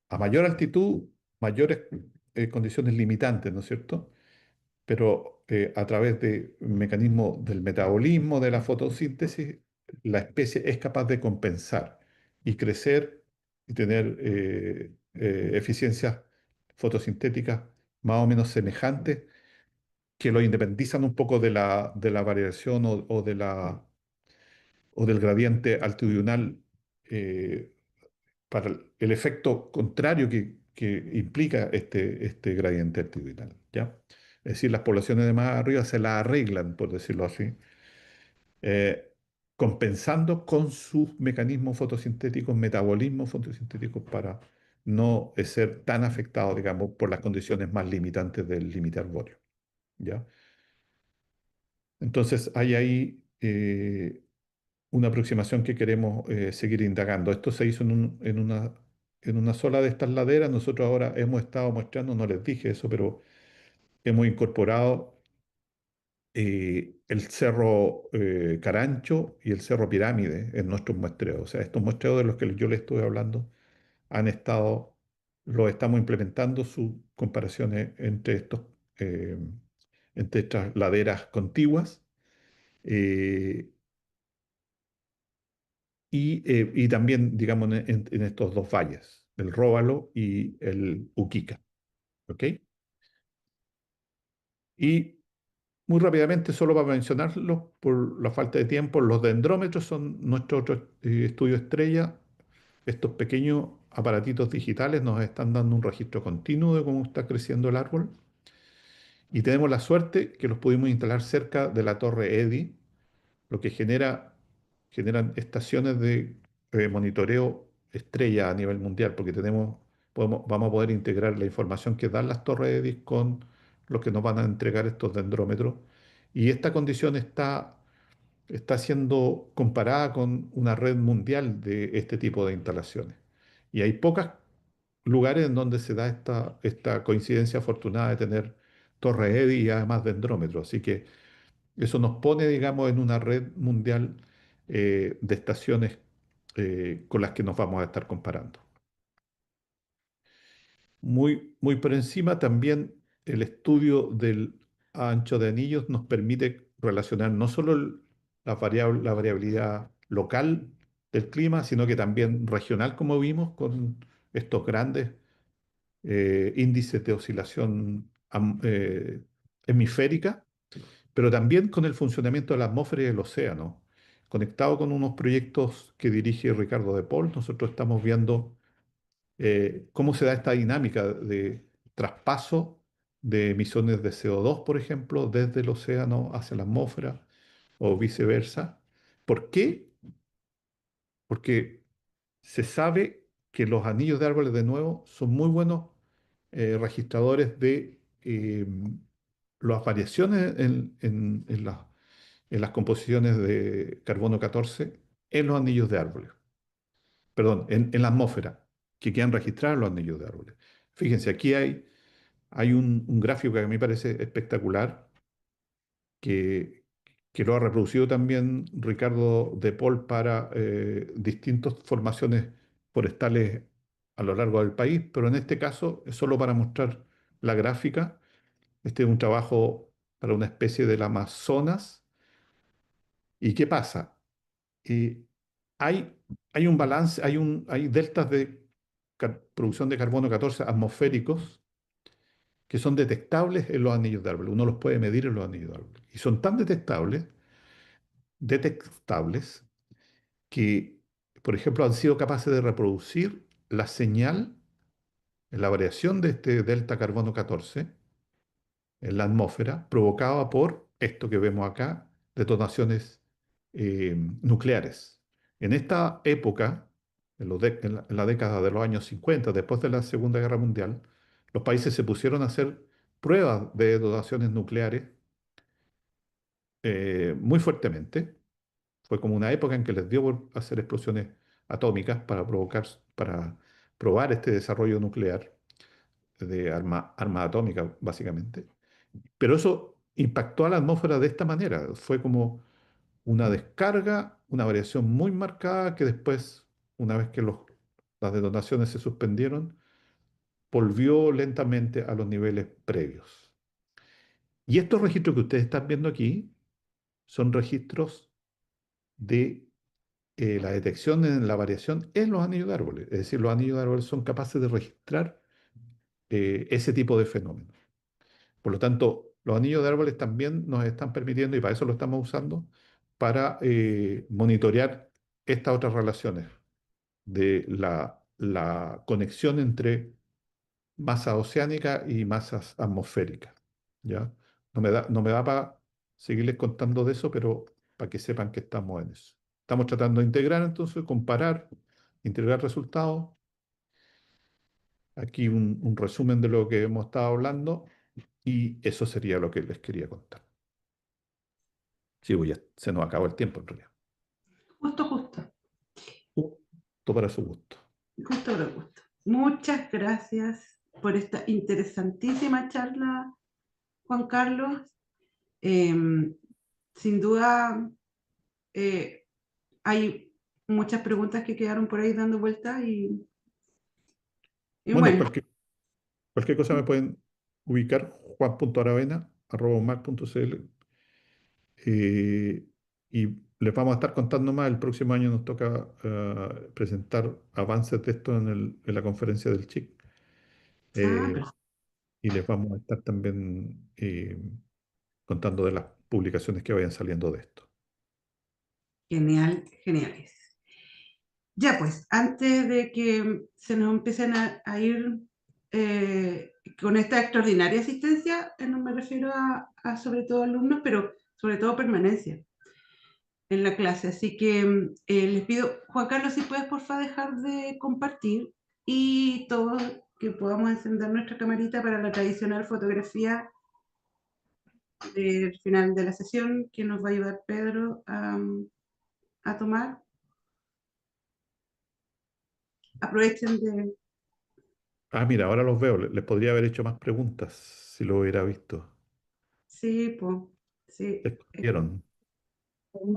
a mayor altitud, mayores condiciones limitantes, ¿no es cierto? Pero a través de un mecanismo del metabolismo, de la fotosíntesis, la especie es capaz de compensar y crecer y tener eficiencias fotosintéticas más o menos semejantes que lo independizan un poco de la variación o del gradiente altitudinal eh, para el efecto contrario que implica este gradiente altitudinal, ¿ya? Es decir, las poblaciones de más arriba se las arreglan, por decirlo así, eh, compensando con sus mecanismos fotosintéticos, metabolismos fotosintéticos para no ser tan afectados, digamos, por las condiciones más limitantes del límite arbóreo, ¿ya? Entonces, hay ahí una aproximación que queremos seguir indagando. Esto se hizo en una sola de estas laderas. Nosotros ahora hemos estado mostrando, no les dije eso, pero hemos incorporado el Cerro Carancho y el Cerro Pirámide en nuestros muestreos. O sea, estos muestreos de los que yo les estuve hablando han estado, los estamos implementando sus comparaciones eh, entre estas laderas contiguas. eh, y también, digamos, en estos dos valles, el Róbalo y el Uquica. ¿Ok? Y muy rápidamente, solo para mencionarlo, por la falta de tiempo, los dendrómetros son nuestro otro estudio estrella. Estos pequeños aparatitos digitales nos están dando un registro continuo de cómo está creciendo el árbol. Y tenemos la suerte que los pudimos instalar cerca de la torre EDI, lo que generan estaciones de monitoreo estrella a nivel mundial, porque vamos a poder integrar la información que dan las torres EDIS con lo que nos van a entregar estos dendrómetros. Y esta condición está siendo comparada con una red mundial de este tipo de instalaciones. Y hay pocos lugares en donde se da esta coincidencia afortunada de tener torres EDI y además dendrómetros. Así que eso nos pone, digamos, en una red mundial de estaciones con las que nos vamos a estar comparando. Muy por encima también el estudio del ancho de anillos nos permite relacionar no solo la variabilidad local del clima, sino que también regional, como vimos, con estos grandes índices de oscilación hemisférica, pero también con el funcionamiento de la atmósfera y el océano. Conectado con unos proyectos que dirige Ricardo de Paul, nosotros estamos viendo cómo se da esta dinámica de traspaso de emisiones de CO2, por ejemplo, desde el océano hacia la atmósfera o viceversa. ¿Por qué? Porque se sabe que los anillos de árboles, de nuevo, son muy buenos registradores de las variaciones en las composiciones de carbono 14 en los anillos de árboles, perdón, en la atmósfera, que quedan registrados en los anillos de árboles. Fíjense, aquí hay un gráfico que a mí me parece espectacular, que, que lo ha reproducido también Ricardo de Paul para distintas formaciones forestales a lo largo del país, pero en este caso es solo para mostrar la gráfica. Este es un trabajo para una especie del Amazonas. ¿Y qué pasa? Eh, hay, hay un balance, hay deltas de producción de carbono 14 atmosféricos que son detectables en los anillos de árbol. Uno los puede medir en los anillos de árbol. Y son tan detectables, que, por ejemplo, han sido capaces de reproducir la señal, la variación de este delta carbono 14 en la atmósfera, provocada por esto que vemos acá, detonaciones nucleares. En esta época, en la década de los años 50, después de la Segunda Guerra Mundial, los países se pusieron a hacer pruebas de detonaciones nucleares muy fuertemente. Fue como una época en que les dio por hacer explosiones atómicas para probar este desarrollo nuclear de arma atómica, básicamente. Pero eso impactó a la atmósfera de esta manera. Fue como una descarga, una variación muy marcada que después, una vez que las detonaciones se suspendieron, volvió lentamente a los niveles previos. Y estos registros que ustedes están viendo aquí son registros de la detección en la variación en los anillos de árboles. Es decir, los anillos de árboles son capaces de registrar ese tipo de fenómenos. Por lo tanto, los anillos de árboles también nos están permitiendo, y para eso lo estamos usando, para monitorear estas otras relaciones de la conexión entre masa oceánica y masas atmosféricas. ¿Ya? No me da para seguirles contando de eso, pero para que sepan que estamos en eso. Estamos tratando de integrar, entonces, comparar, integrar resultados. Aquí un resumen de lo que hemos estado hablando, y eso sería lo que les quería contar. Sí, pues ya se nos acabó el tiempo en realidad. Justo, Todo para su gusto. justo, pero justo. Muchas gracias por esta interesantísima charla, Juan Carlos. Em, Sin duda, hay muchas preguntas que quedaron por ahí dando vueltas y Bueno, bueno, cualquier cosa me pueden ubicar, juan.aravena@umag.cl, y les vamos a estar contando más. El próximo año nos toca presentar avances de esto en la conferencia del CHIC, eh, pero y les vamos a estar también contando de las publicaciones que vayan saliendo de esto. genial, geniales. Ya pues, antes de que se nos empiecen a ir con esta extraordinaria asistencia, no me refiero a sobre todo alumnos, pero sobre todo permanencia en la clase. Así que les pido, Juan Carlos, si puedes por favor dejar de compartir y todos que podamos encender nuestra camarita para la tradicional fotografía del final de la sesión que nos va a ayudar Pedro a tomar. Aprovechen de... Ah, mira, ahora los veo. Les podría haber hecho más preguntas si lo hubiera visto. Sí, pues, Se sí. escondieron.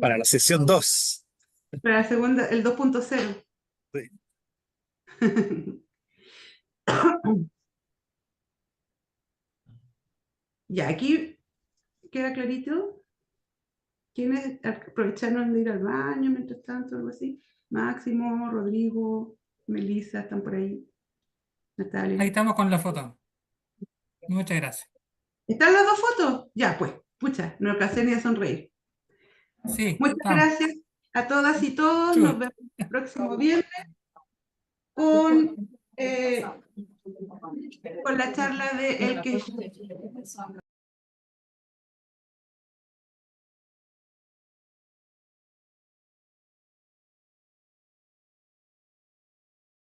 Para la sesión 2. Para la segunda, el 2.0. Sí. Ya, aquí queda clarito. ¿Quiénes aprovecharon de ir al baño mientras tanto, algo así? Máximo, Rodrigo, Melissa, están por ahí. Natalia. Ahí estamos con la foto. Muchas gracias. ¿Están las dos fotos? Ya, pues, pucha, no alcancé ni a sonreír. Sí, Muchas estamos. gracias a todas y todos. Nos vemos el próximo viernes con la charla de El que